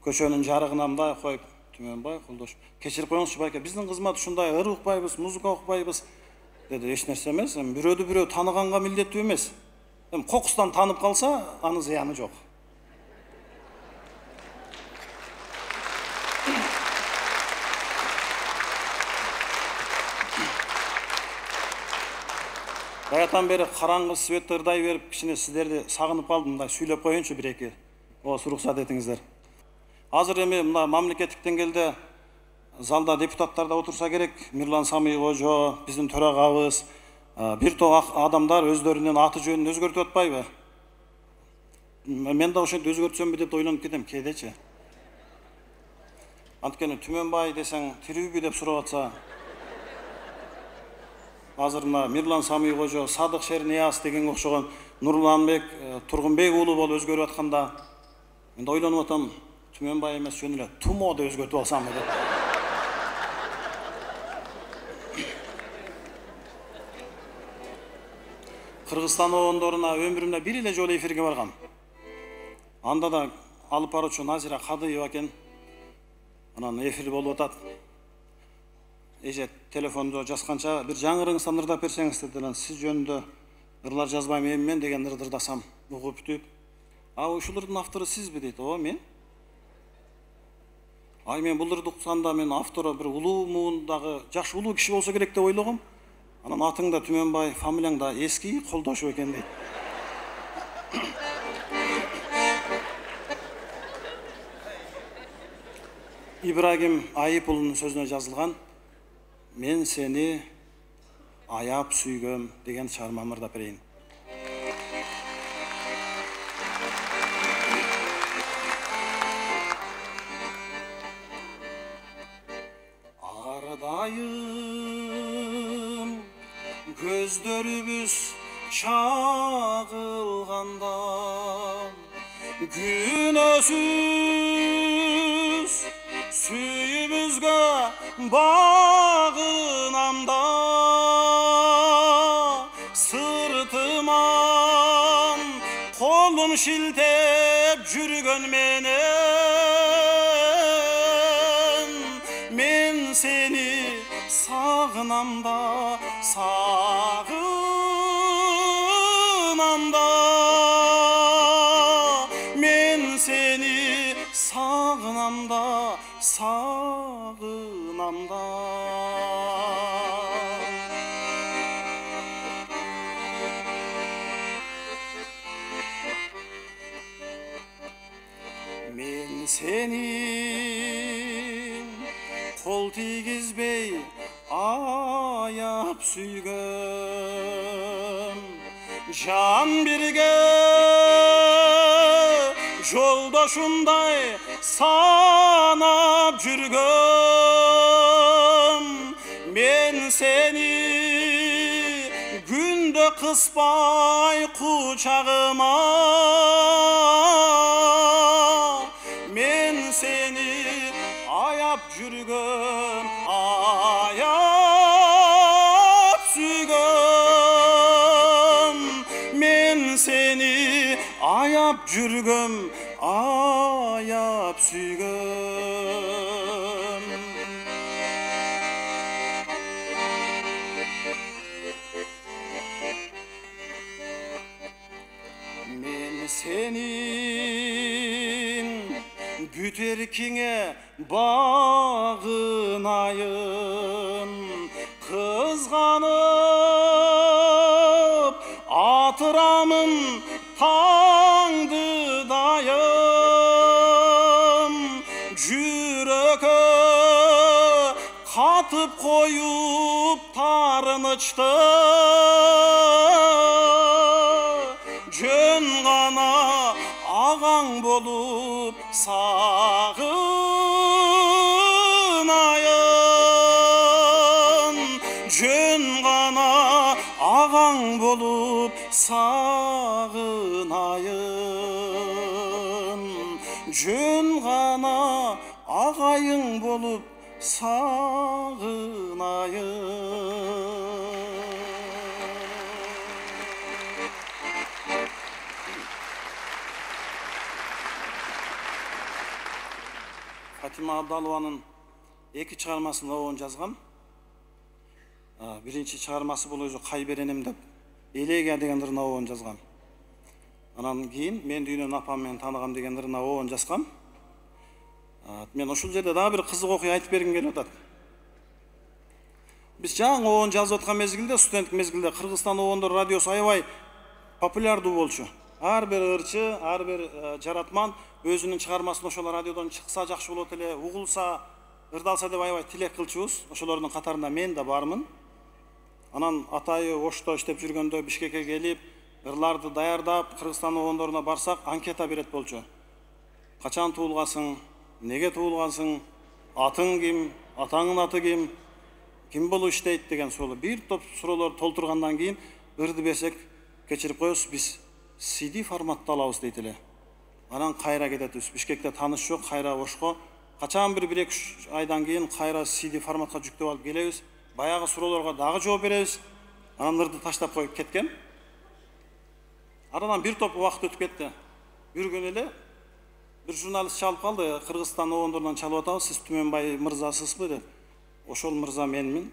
көчөнүн жарыгына мындай коюп, Түмөнбай Кулдош, кечирип коюңузчу байке, биздин кызмат ушундай, ыр укпайбыз, музыка укпайбыз деди. Эч нерсе эмес, бирөөдү бирөө тааныганга милдеттүү эмес. Кокустан танып калса, аны зыяны жок. Баятан бери караңгы светті ырдай берип, кичине сиздерди сагынып калдым, мындай сүйлөп коеюнчу бир-эки. Уруксат этиңиздер. Азыр эми мына мамлекеттик деңгээлде залда депутаттар да отурса керек. Мирлан Самый кожо, биздин төрагабыз, бир топ адамдар өздөрүнүн аты жөнүн өзгөртүп атпайбы? Мен да ошентип өзгөртсөмбү деп ойлонуп кетем кээдечи. Анткени Түмөнбай десең тирүүбү деп сурап атса, азыр мына Мирлан Самый кожо, Садык Шернияз деген окшогон Нурланбек Тургунбек уулу болуп өзгөрүп атканда, мен да ойлонуп атам, Түмөнбай эмес жөн эле Тумо деп өзгөртүп алсамбы деп. Кыргызстан обондоруна өмүрүмдө бир эле жолу эфирге баргам. Анда да алып баруучу Назира Кадыева экен. Анан эфир болуп атат. Эже телефондо жазганча бир жаңы ырыңыздан ырдап берсеңиз дедилер. Сиз жөнүндө ырлар жазбайм мен деген ырды ырдасам угуп бүтүп. Ушул ырдын автору сизби дейт. Мен. Мен бул ырды уксанда мен автору бир улуу муундагы жакшы улуу киши болсо керек деп ойлогом. Анан атың да Түмөнбай, фамилияң да эски Колдошов экен дейт. Ибрагим Айыпулунун сөзүнө жазылган «Мен сени аяп сүйгөм» деген чыгармамды ырдап берейин. Ардайым көздөрүбүз чагылганда, күнөөсүз сүйүүбүзгө багынамда, сыртыман колун шилтеп жүргөн менен, мен сени сагынамда, сагынамда. сағынамда. Мен сенин қол тигізбей аяп сүйгөм, жан бірге жолдошундай санап жүргөм. Мен сени күндө кыспай кучагыма, мен сени аяп жүргөm, аяп сүйгөm. Мен сени аяп жүргөm, аяп сүйгөm. Мен сенин бүт эркиңе багынайын, кызганып атырамын таңды дайым. Жүрөккө катып коюп тарынычты, жөн гана ағаң болуп сағынайын. Жөн гана ағаң болуп сағынайын. Жөн гана ағайың болуп сағынайын. Фатима Абдалованын эки чыгармасын оон жазгам. Биринчи чыгармасы бул өзү кай беренем деп элегия деген ырына оон жазгам. Анан кийин мен дүйнөнүн апам менен тааныгам деген ырына оон жазгам. Мен ошол жерде дагы бир кызык окуя айтып бергим келип атат. Биз жаңы оон жазып аткан мезгилде, студенттик мезгилде Кыргызстан оондор радиосу аябай популярдуу болчу. Ар бир ырчы, ар бир жаратман өзүнүн чыгармасын ошол радиодон чыкса жакшы болот эле, угулса, ырдалса деп аябай тилек кылчубуз. Ошолордун катарында мен да бармын. Анан атайы Ошто иштеп жүргөндө Бишкекке келип, ырларды даярдап, Кыргызстан оондоруна барсак, анкета берет болчу. Качан туулгансың, неге туулгансың, атың ким, атаңдын аты ким, ким болуп иштейт деген суроолор. Бир топ суроолорду толтургандан кийин ырды берсек, кечирип коесуз, биз CD форматта алабыз дейт эле. Анан кайра кетебиз. Бишкекте тааныш жок, кайра Ошко. Качан бир 1-2 айдан кийин кайра CD форматка жүктөп алып келебиз. Баягы суроолорго дагы жооп беребиз. Анан ырды таштап коюп кеткен. Арадан бир топ убакыт өтүп кетти. Бир күнү эле бир журналист чалып калды. Кыргызстан оондорунан чалып атабыз, сиз Түмөнбай мырзасызбы деп. Ошол мырза менмин.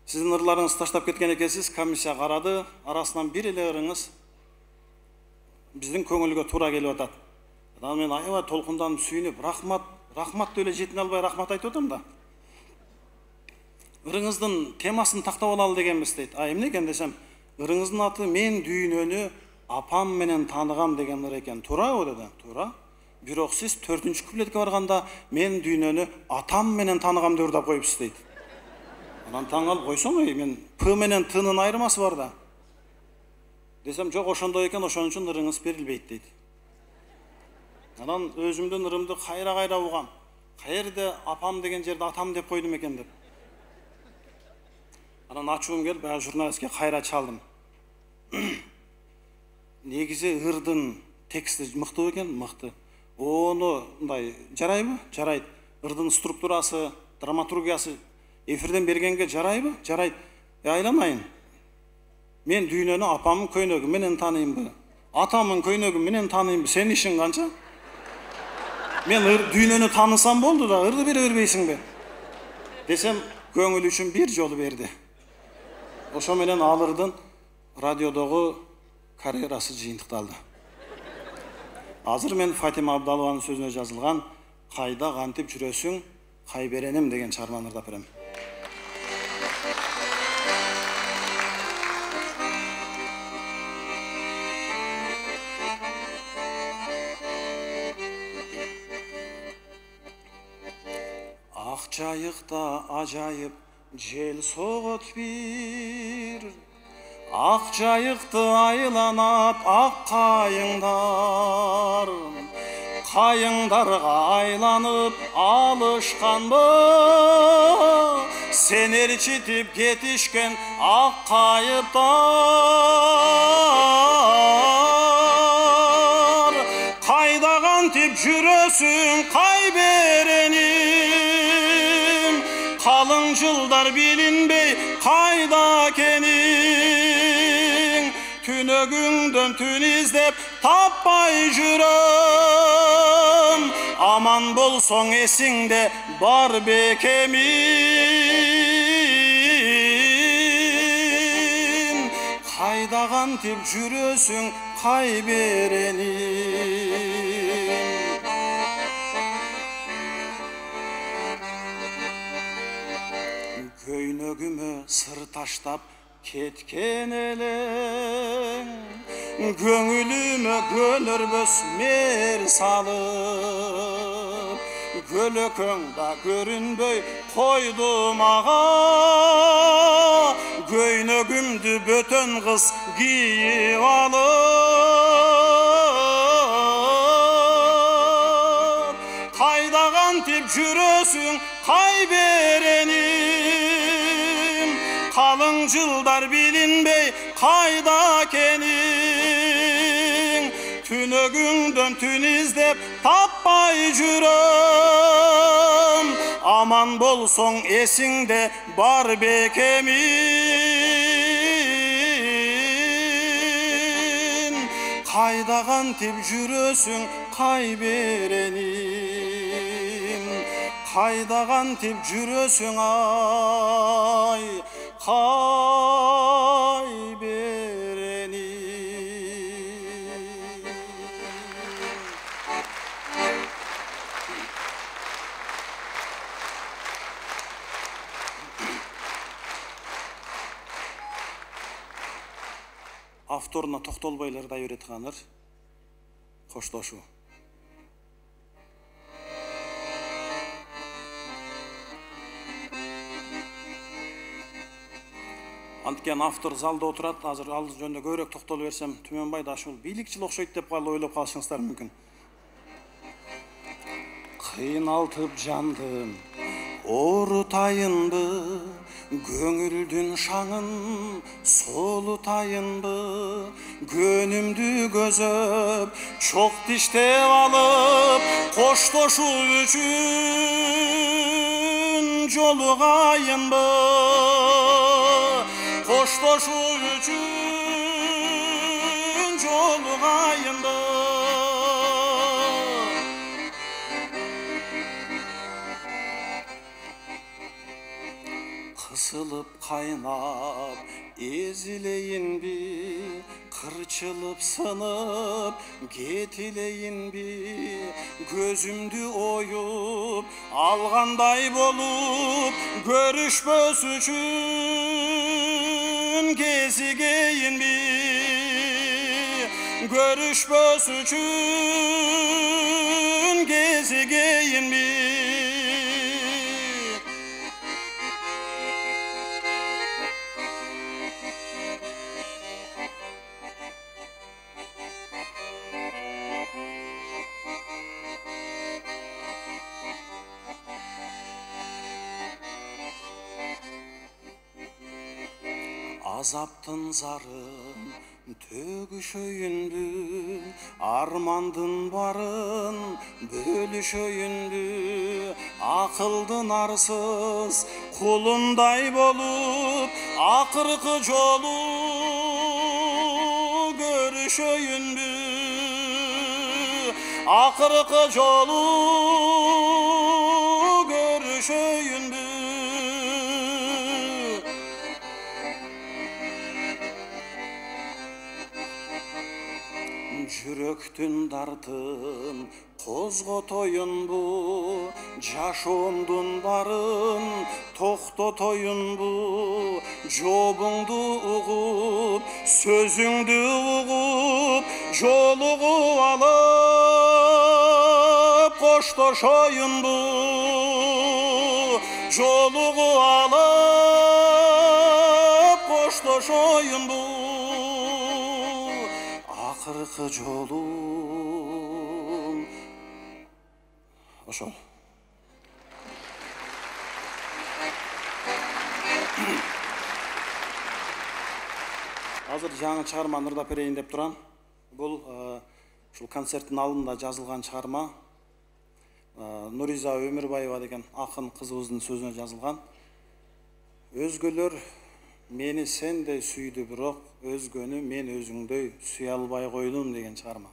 Сиздин ырларыңызды таштап кеткен экенсиз, комиссия карады. Арасынан бир эле ырыңыз биздин көңүлгө туура келип атат. Анан мен аябай толкунданып сүйүнүп, рахмат деле жетине албай рахмат айтып атам да. Ырыңыздын темасын тактап алалы дегенбиз дейт. Эмне экен десем, ырыңыздын аты мен дүйнөнү апам менен тааныгам деген ыр экен. Туурабы деди? Туура. Бирок сиз 4-кү куплетке барганда мен дүйнөнү атам менен тааныгам деп ырдап коюпсуз дейт. Анан таң калып, койсоң, мен П менен Тнын айырмасы бар да. Десем, жок, ошондой экен, ошон үчүн ырыңыз берилбейт дейт. Анан өзүмдүн ырымды кайра угам. Каерде апам деген жерде атам деп койдум экен деп. Анан ачуум келип, баягы журналистке кайра чалдым. Негизи ырдын тексти мыкты экен, мыкты. Ону мындай жарайбы? Жарайт. Ырдын структурасы, драматургиясы эфирден бергенге жарайбы? Жарайт. Айланайын. Мен дүйнөнү апамдын көйнөгү менен тааныймбы? Атамдын көйнөгү менен тааныймбы? Сенин ишиң канча? Мен дүйнөнү таанысам болду да, ырды бере бербейсиңби? Десем, көңүл үчүн бир жолу берди. Ошо менен ал ырдын радиодогу карьерасы жыйынтыкталды. Азыр мен Фатима Абдалованын сөзүнө жазылган "Кайда кантип жүрөсүң, кай береним деген чыгарманы ырдап берем. Ак жайыкта ажайып жел согот бир, ак жайыкты айланат ак кайыңдар, кайыңдарга айланып алышканбы, сен ээрчитип кетишкен ак кайыптар. Кайда кантип жүрөсүң кай береним, калың жылдар билинбей кайда экениң, түнөгүңдөн түн издеп таппай жүрөм, аман болсоң эсиңде бар бекемин, кайда кантип жүрөсүң кай береним. Көйнөгүмө сыр таштап кеткен элең, көңүлүмө көнөрбөс мээр салып, көлөкөң да көрүнбөй койду мага, көйнөгүмдү бөтөн кыз кийип алып. Кайда кантип жүрөсүң кай береним, калың жылдар билинбей кайда экениң, түнөгүңдөн түн издеп таппай жүрөм, аман болсоң эсиңде бар бекемин, кайда кантип жүрөсүң кай береним, кайда кантип жүрөсүң ай кай береним. Авторуна токтолбой ырдай берет каныр. Коштошуу. Анткен автор залда отурат, азыр ал жөнүндө көбүрөөк токтолуп берсем, Түмөнбай да ушул бийликчил окшойт деп калып ойлоп калышыңыздар мүмкүн. Кыйналтып жандым, оорутайынбы, көңүлдүн шаңын солутайынбы, көнүмдү көзөп, чок диштеп алып, коштошуу үчүн жолугайынбы, коштошуу үчүн жолугайынбы. Кысылып кайнап эзилейинби, кырчылып сынып кетилейинби, көзүмдү оюп алгандай болуп, көрүшпөс үчүн кезигейинби, көрүшпөс үчүн кезигейинби. Азаптын зарын төгүшөйүнбү, армандын барын бөлүшөйүнбү, акылдын арсыз кулундай болуп, акыркы жолу көрүшөйүнбү, акыркы жолу көрүшөйүнбү. Жүрөктүн дартын Козготоюн бу жашоомдун барын, токтотоюн бу жобуңду угуп, сөзүңдү угуп, жолугуп алып, коштошоюн бу жолугуп алып, коштошоюн бу акыркы жолум. Ошол. Азыр жаңы чыгарманы ырдап берейин деп турам. Бул ушул концерттин алдында жазылган чыгарма. Нуриза Өмүрбаева деген акын кызыбыздын сөзүнө жазылган. Өзгөлөр мени сендей сүйдү, бирок өзгөнү мен өзүңдөй сүйө албай койдум деген чыгарма.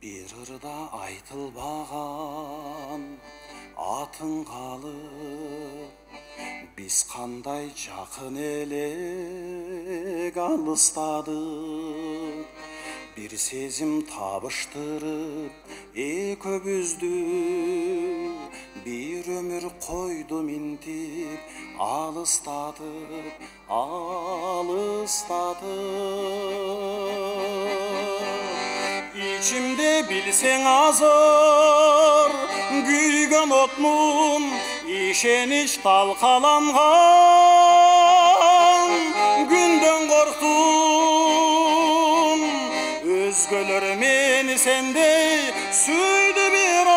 Bir ырда айтылбаган атың калып, биз кандай жакын элек алыстадык. Bir сезим табыштырып экөөбүздү, bir өмүр койду минтип, алыстатып, İçimde bilsen azar, güygen otmun, işeniş talkalangan, günden korktum, özgöler meni sendey süydü birak,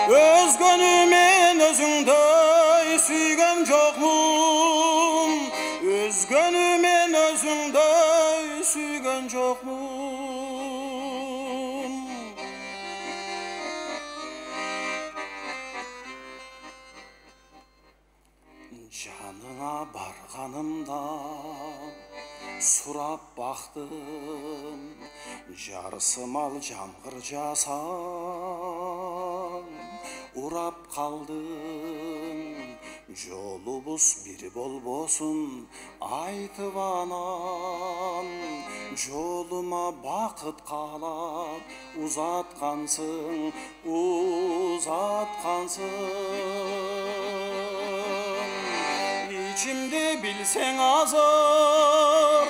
özgönü men özüngdey süygen jokmun, özgönü men özüngdey süygen jokmun. Жаныңа барганымда сурап бактым, жарысымал жамгыр жаасаң урап калдым. Жолубуз бир болбосун айтып анан, жолума бакыт каалап узаткансың, İçimde bilsen azar,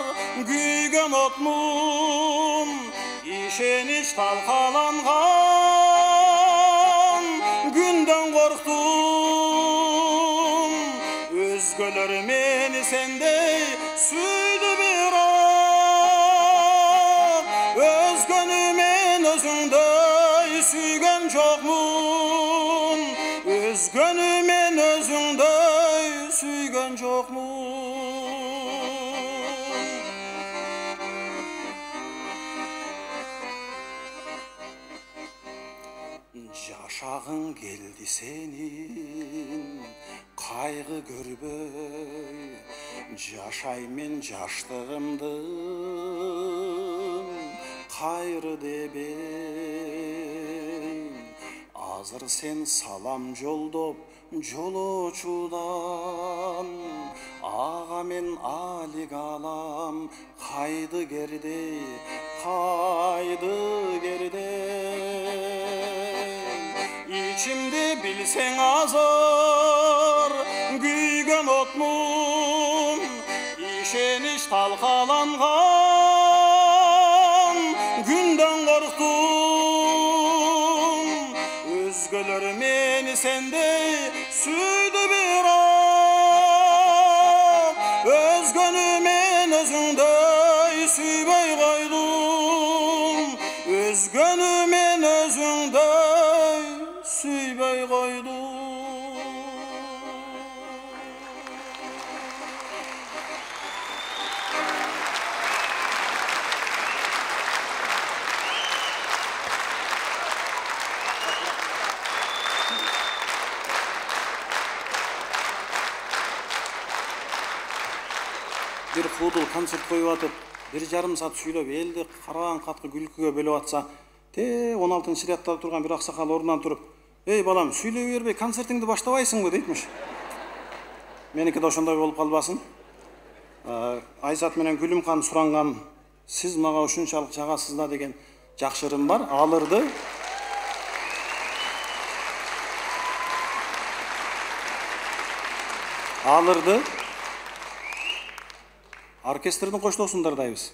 güygen otmun, işeniş talkalangan, günden korktum, özgöler meni sendey süydü birak, özgönü men özüngdey süygen jokmun, özgönü men özüngdey süygen jokmun. Yaşağın geldi senin, kaygı görбөй, жашаймен жаштыгымды кайры дебей. Азыр сен салам жолдоп жолоочудан, ага мен алик алам кайды керде, İçimde bilsen azar, güygen otmun, işeniş talkalangan, günden korktum, özgöler meni sendey süydü birak, özgönü men özüngdey süybey koydum, özgönü men özüngdey süybey koydum. bir куудул концерт коюп атып, 1,5 саат сүйлөп, элди караң каткы күлкүгө бөлүп атса, 16-рядда турган бир аксакал ордунан туруп, "Эй балам, сүйлөй бербей концертиңди баштабайсыңбы?" дейтмиш. Меники да ошондой болуп калбасын. Айсат менен Гүлүмкан суранган, "Сиз мага ушунчалык жагасыз да" деген жакшы ырым бар. Алырды оркестрдин коштоосун дардайбыз.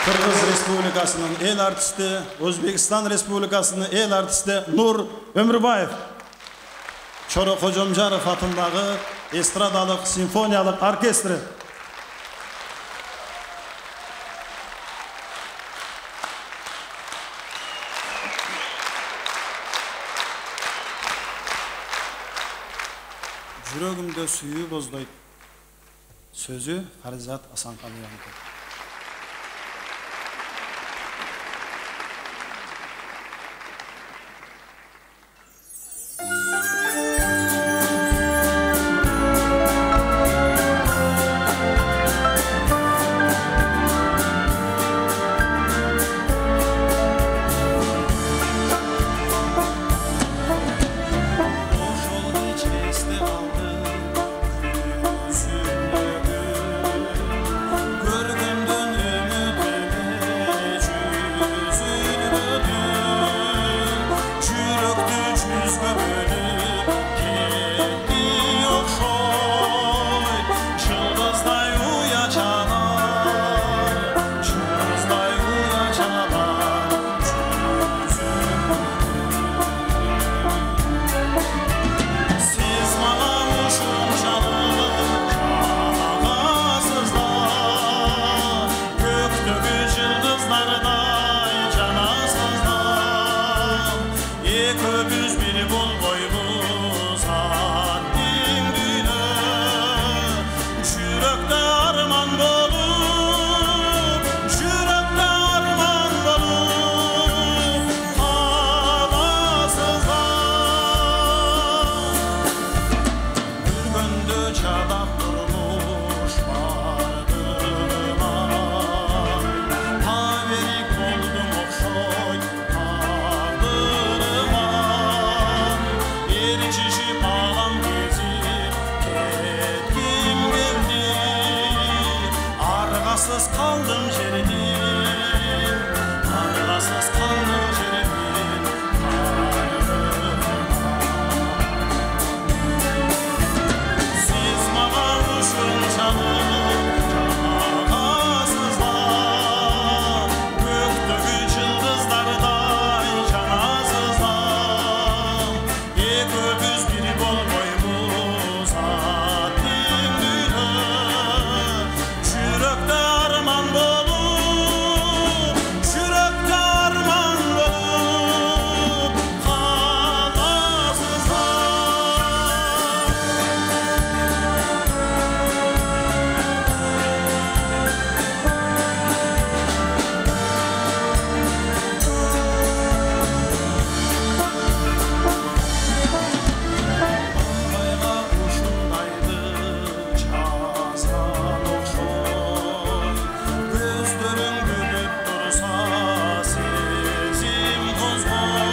Кыргыз Республикасынын эл артисти, Өзбекстан Республикасынын эл артисти Нур Өмүрбаев, Чоро Кожомжаров атындагы эстрадалык симфониялык оркестри. Жүрөгүмдө сүйүү боздойт. Сөзү Харизат Асанкалыевники. Argasız kaldım jerimin, argasız kaldım jerimin. Siz mağa uşunçalık canasızlar, gökteki yıldızlarday canasızlar. Eköbüz biri bolboybuz attin düydü, çürökte arman bolup, çürökte arman bolup kalasızlar. Ayga uşundaydı çazgan okşoy, gözlerin gülüp dursa sezim kozgoy.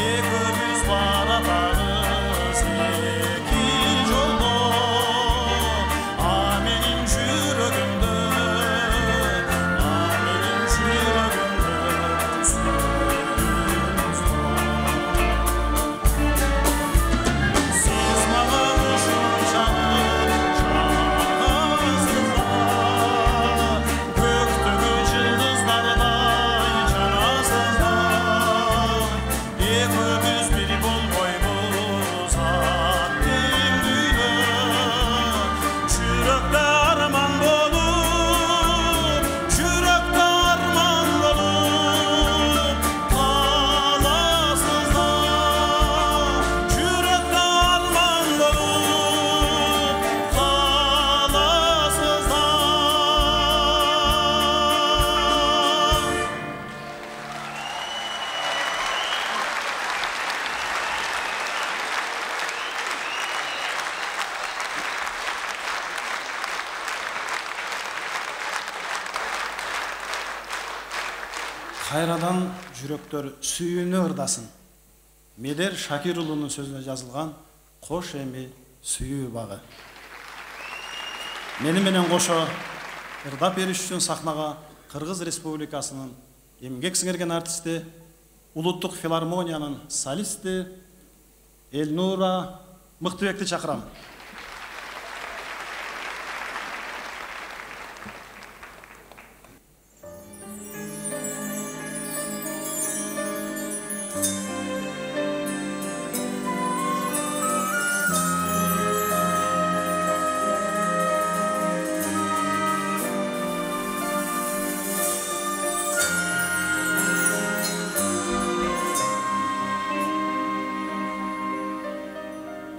Eköbüz baralarız ekin joldo, a menin jürögümdö, a menin jürögümdö suyunuz Siz mağa uşunçalık canasızlar, gökteki yıldızlarday canasızlar. Eköbüz biri bolboybuz attin düydü, çürökte arman bolup, çürökte arman bolup kalasızlar. Çürökte arman bolup kalasızlar. Кайрадан жүрөктөр сүйүүнү ырдасын. Медер Шакир уулунун сөзүнө жазылган Кош эми сүйүү багы. Мени менен кошо ырдап бериш үчүн сахнага Кыргыз Республикасынын эмгек сиңирген артисти, Улуттук филармониянын солисти Элнура Мыктыбекти чакырам.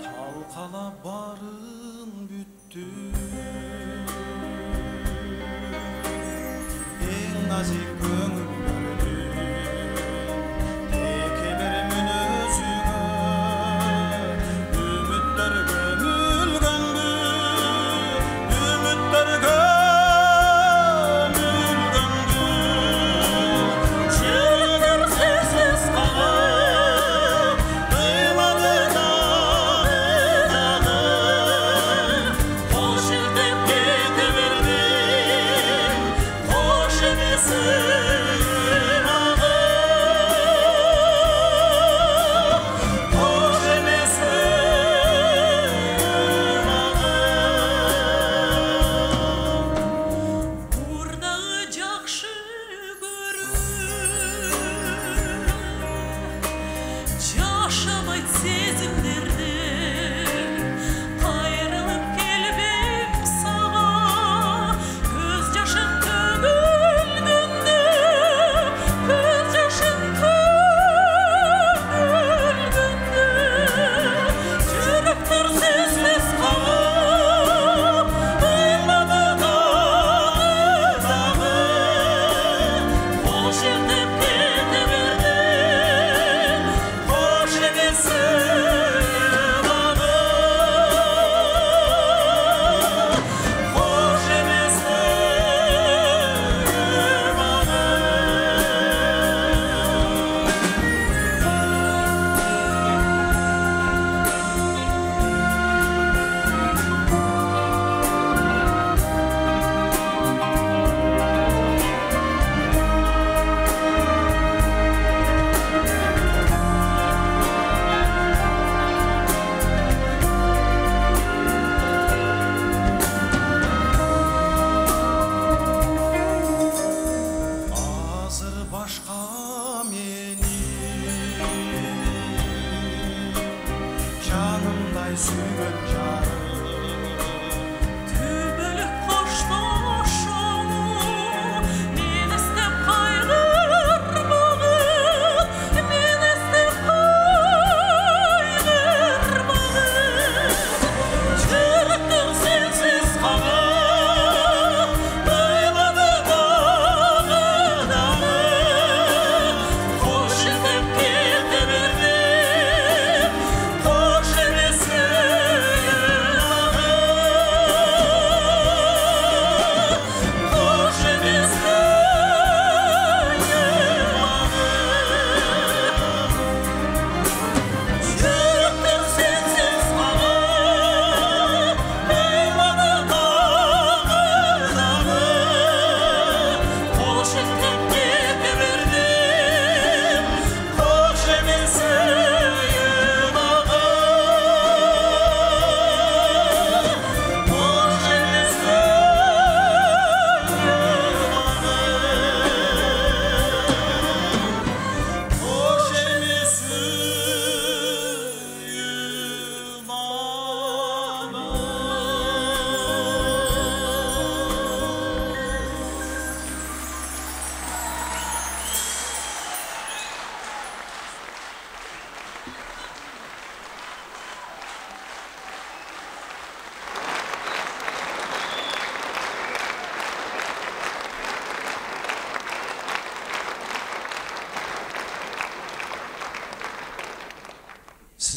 Talkala barın büttü, en nazik gönüllerdü, tekeber münözüne, ümitler gömülgöndü, ümitler gömülgöndü. Çürüdür sessiz kalıp, duymadı dağı, hoş iltip gidiverdim, hoş emi suyunuz.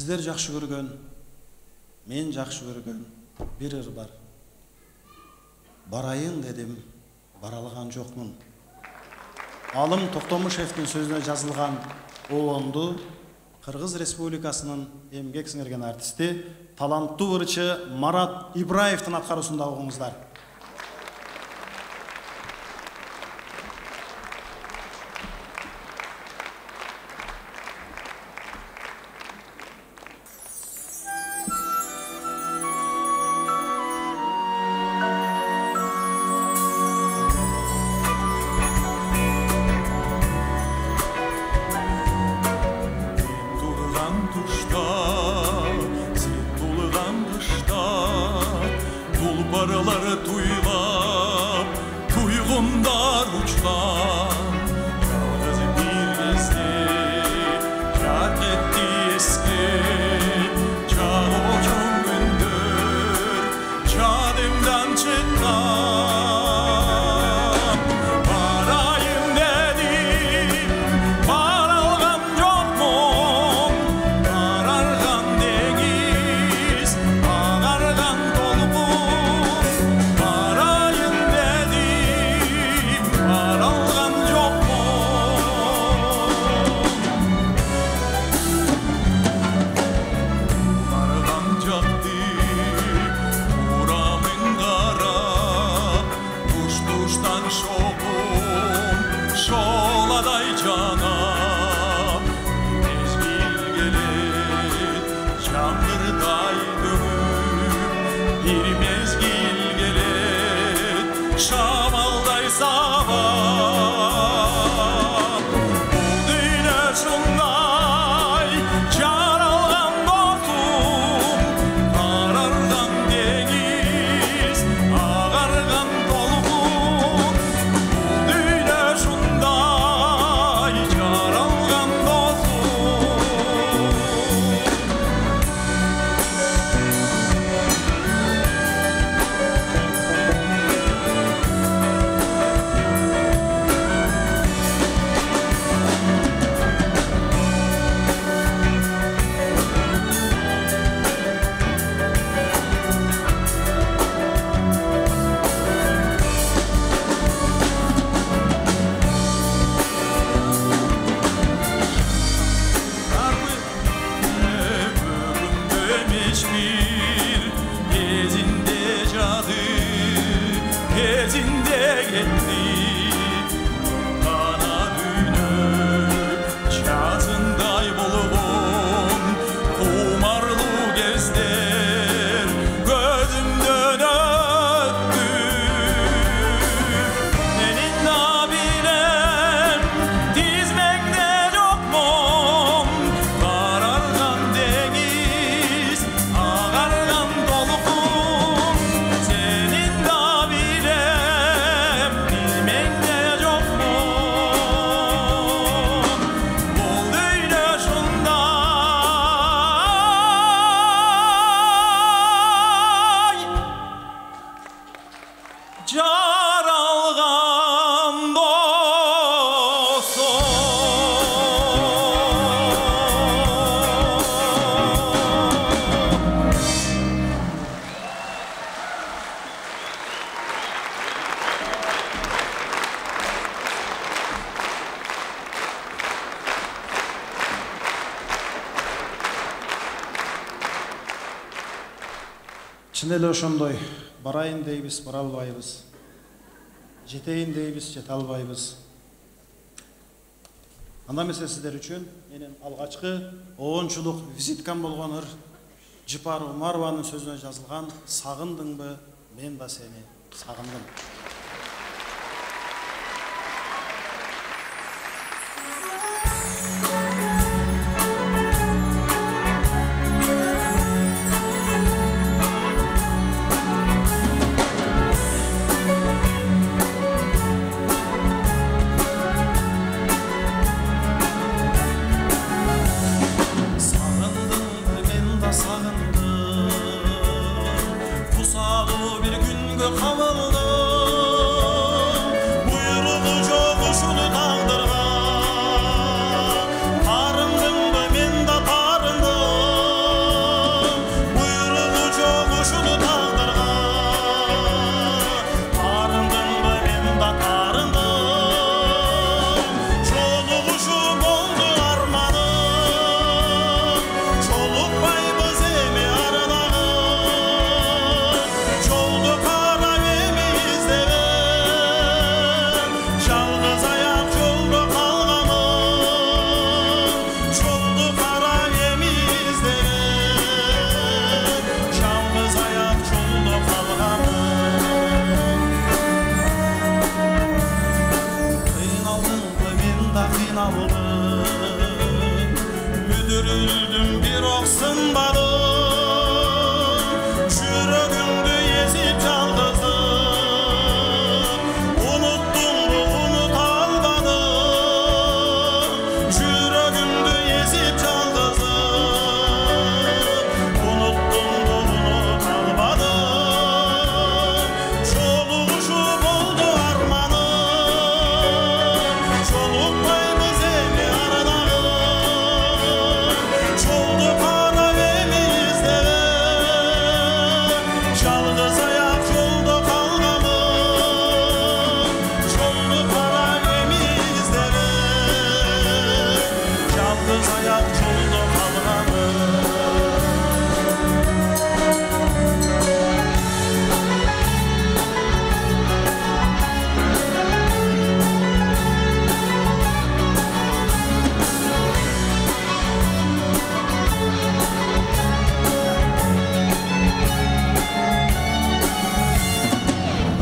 сиздер жакшы көргөн, мен жакшы көргөн бир ыр бар. Барайын дедим, бара алган жокмун. Алым Токтомушевдин сөзүнө жазылган оонду Кыргыз Республикасынын эмгек сиңирген артисти, таланттуу ырчы Марат Ибраевдин аткаруусунда угуңуздар. Tulparaları tuylap, tuygundar uçlan. Yalnız bir gezdi, kâr etti eski. Çağ ucun gündür, çağdımdan çıktan. Barayım dedim, bar algan yok mu? Karargan deniz, ağargan dolgun. Barayım dedim, bar algan yok mu? Bargan çaktı, uğramın kara. Tuş tuştan şokum, şoladay cana. Mezgil gelir, çamırday dönüp. Bir mezgil gelir, şamalday sabah. Bu düğüne şunday, çar algan dostum. Karargan deniz, ağargan dolgun. Bu düğüne şunday, çar algan dostum. Görünmemiş bir gezinde cadı, gezinde gitti. Bana dönüp çağızınday bulun, kumarlı gezdir, gözümden öptü. Senin nabilem dizmekte yok mu? Karargan deniz, ağargan dolgun. Senin nabilem dizmekte yok mu? Bol düğüne şunday, car algan dostum. Чын эле ошондой, барайын дейбиз, бара албайбыз. Жетейин дейбиз, жете албайбыз. Анда эмесе сиздер үчүн менин алгачкы оончулук визиткам болгон ыр Жыпар Умарованын сөзүнө жазылган "Сагындыңбы, мен да сени сагындым". Sağındım, men da sağındım. Kusalı bir güngө kabıldım. kaldım. Müdürüldüm bir oksınmadım. Çürögümdü ezip çalgızdım. Unuttum bu unut almadım. Çürögümdü ezip çalgızdım. Unuttum bu unut almadım. Çoluşup oldu armanım. Çolukmay bize mi aradağım. Çoldu kara evimizde. Çalgız ayak çoldu kalgamım. Çoldu kara evimizde. Çalgız ayak çoldu kalgamım.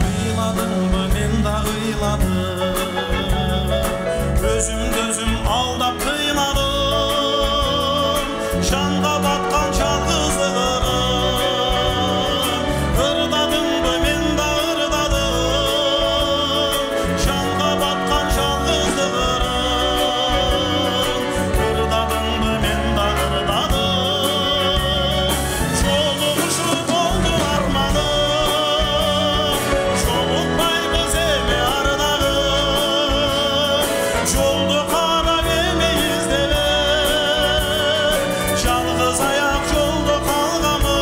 Kıyladım mı men da kıyladım. Özüm gözüm aldap kıyladım. Şanға batkan çalgızlarım. Irdadım mı men da ırdadım. Şanға batkan çalgızlarım. Irdadım mı men da ırdadım. Çoluşup oldu armanım. Çolukmay bize mi aradağım. Çoldu kara emeyizde. Çalgız ayak çoldu kalgamım.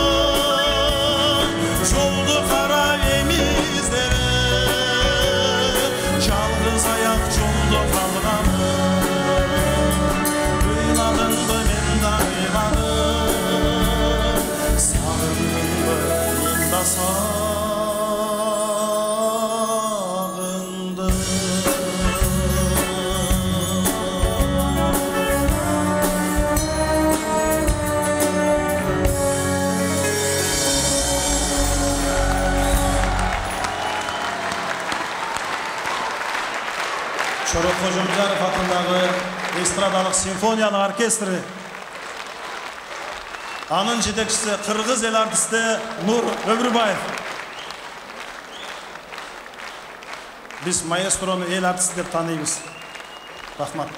Çoldu kara emeyizde. Çalgız ayak çoldu kalgamım. Kıyladın mı men da kıyladım. Sağındın mı men da sağındım. Çorok Hocamjarov atınдағы эстрадалық симфониялық оркестрі. Анын жетекшісі Қырғыз ел артисті Нур Өмірбаев. Біз маэстроны ел артисі деп танимыз. Рахмат.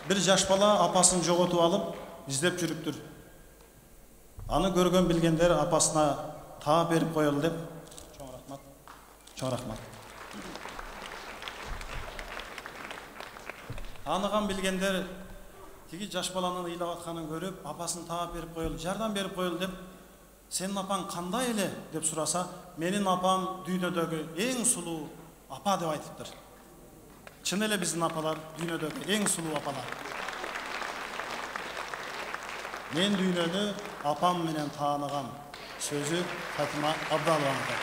Бір жаш бала апасын жоғалтып алып, іздеп жүріптір. Аны көрген білгендер апасына таа беріп қойылды деп. Чоң рахмат. Чоң рахмат. Аныған білгендер тиги жаш баланын ыйлап атканын көрүп, апасын таап берип коелу, жардам берип коелу деп, сенин апаң кандай эле деп сураса, менин апам дүйнөдөгү эң сулуу апа деп айтыптыр. Чын эле биздин апалар дүйнөдөгү эң сулуу апалар. Мен дүйнөнү апам менен тааныгам. Сөзү Фатима Абдалованыкы.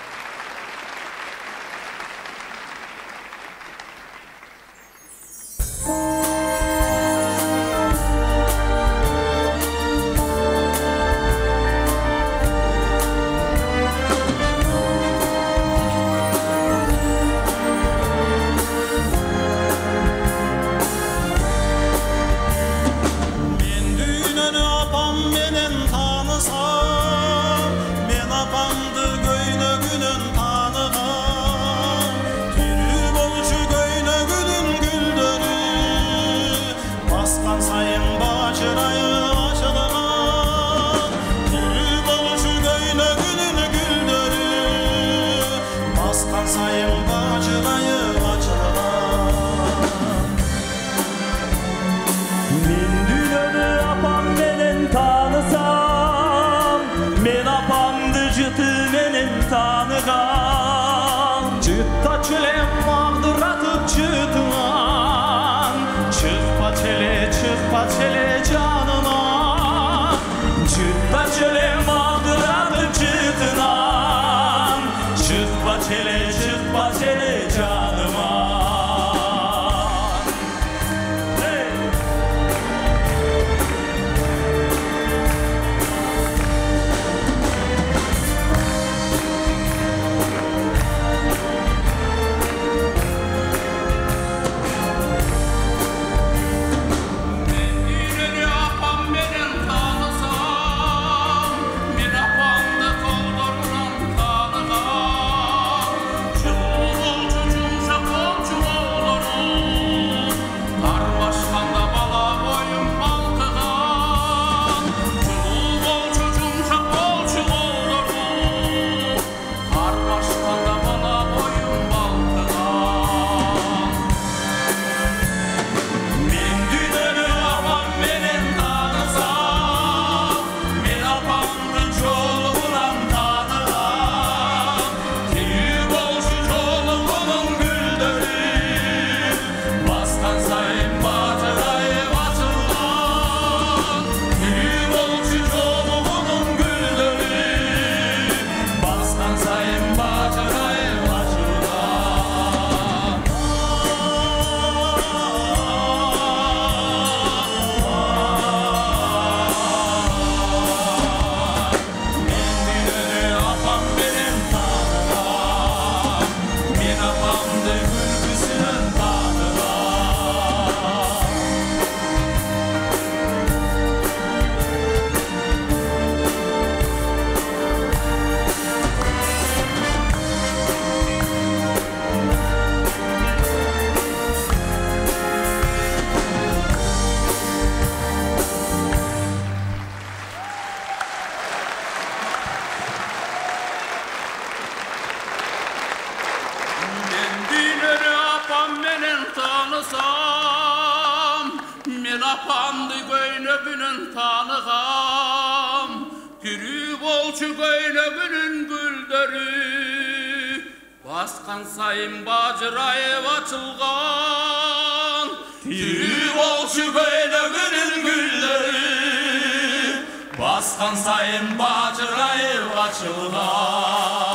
tanısam, men apamdı göynöbünün tanıgam. Türü bolçu göynöbünün güldörü, baskan sayın bacırayıp açılgan. Türü bolçu göynöbünün güldörü, baskan sayın bacırayıp açılgan.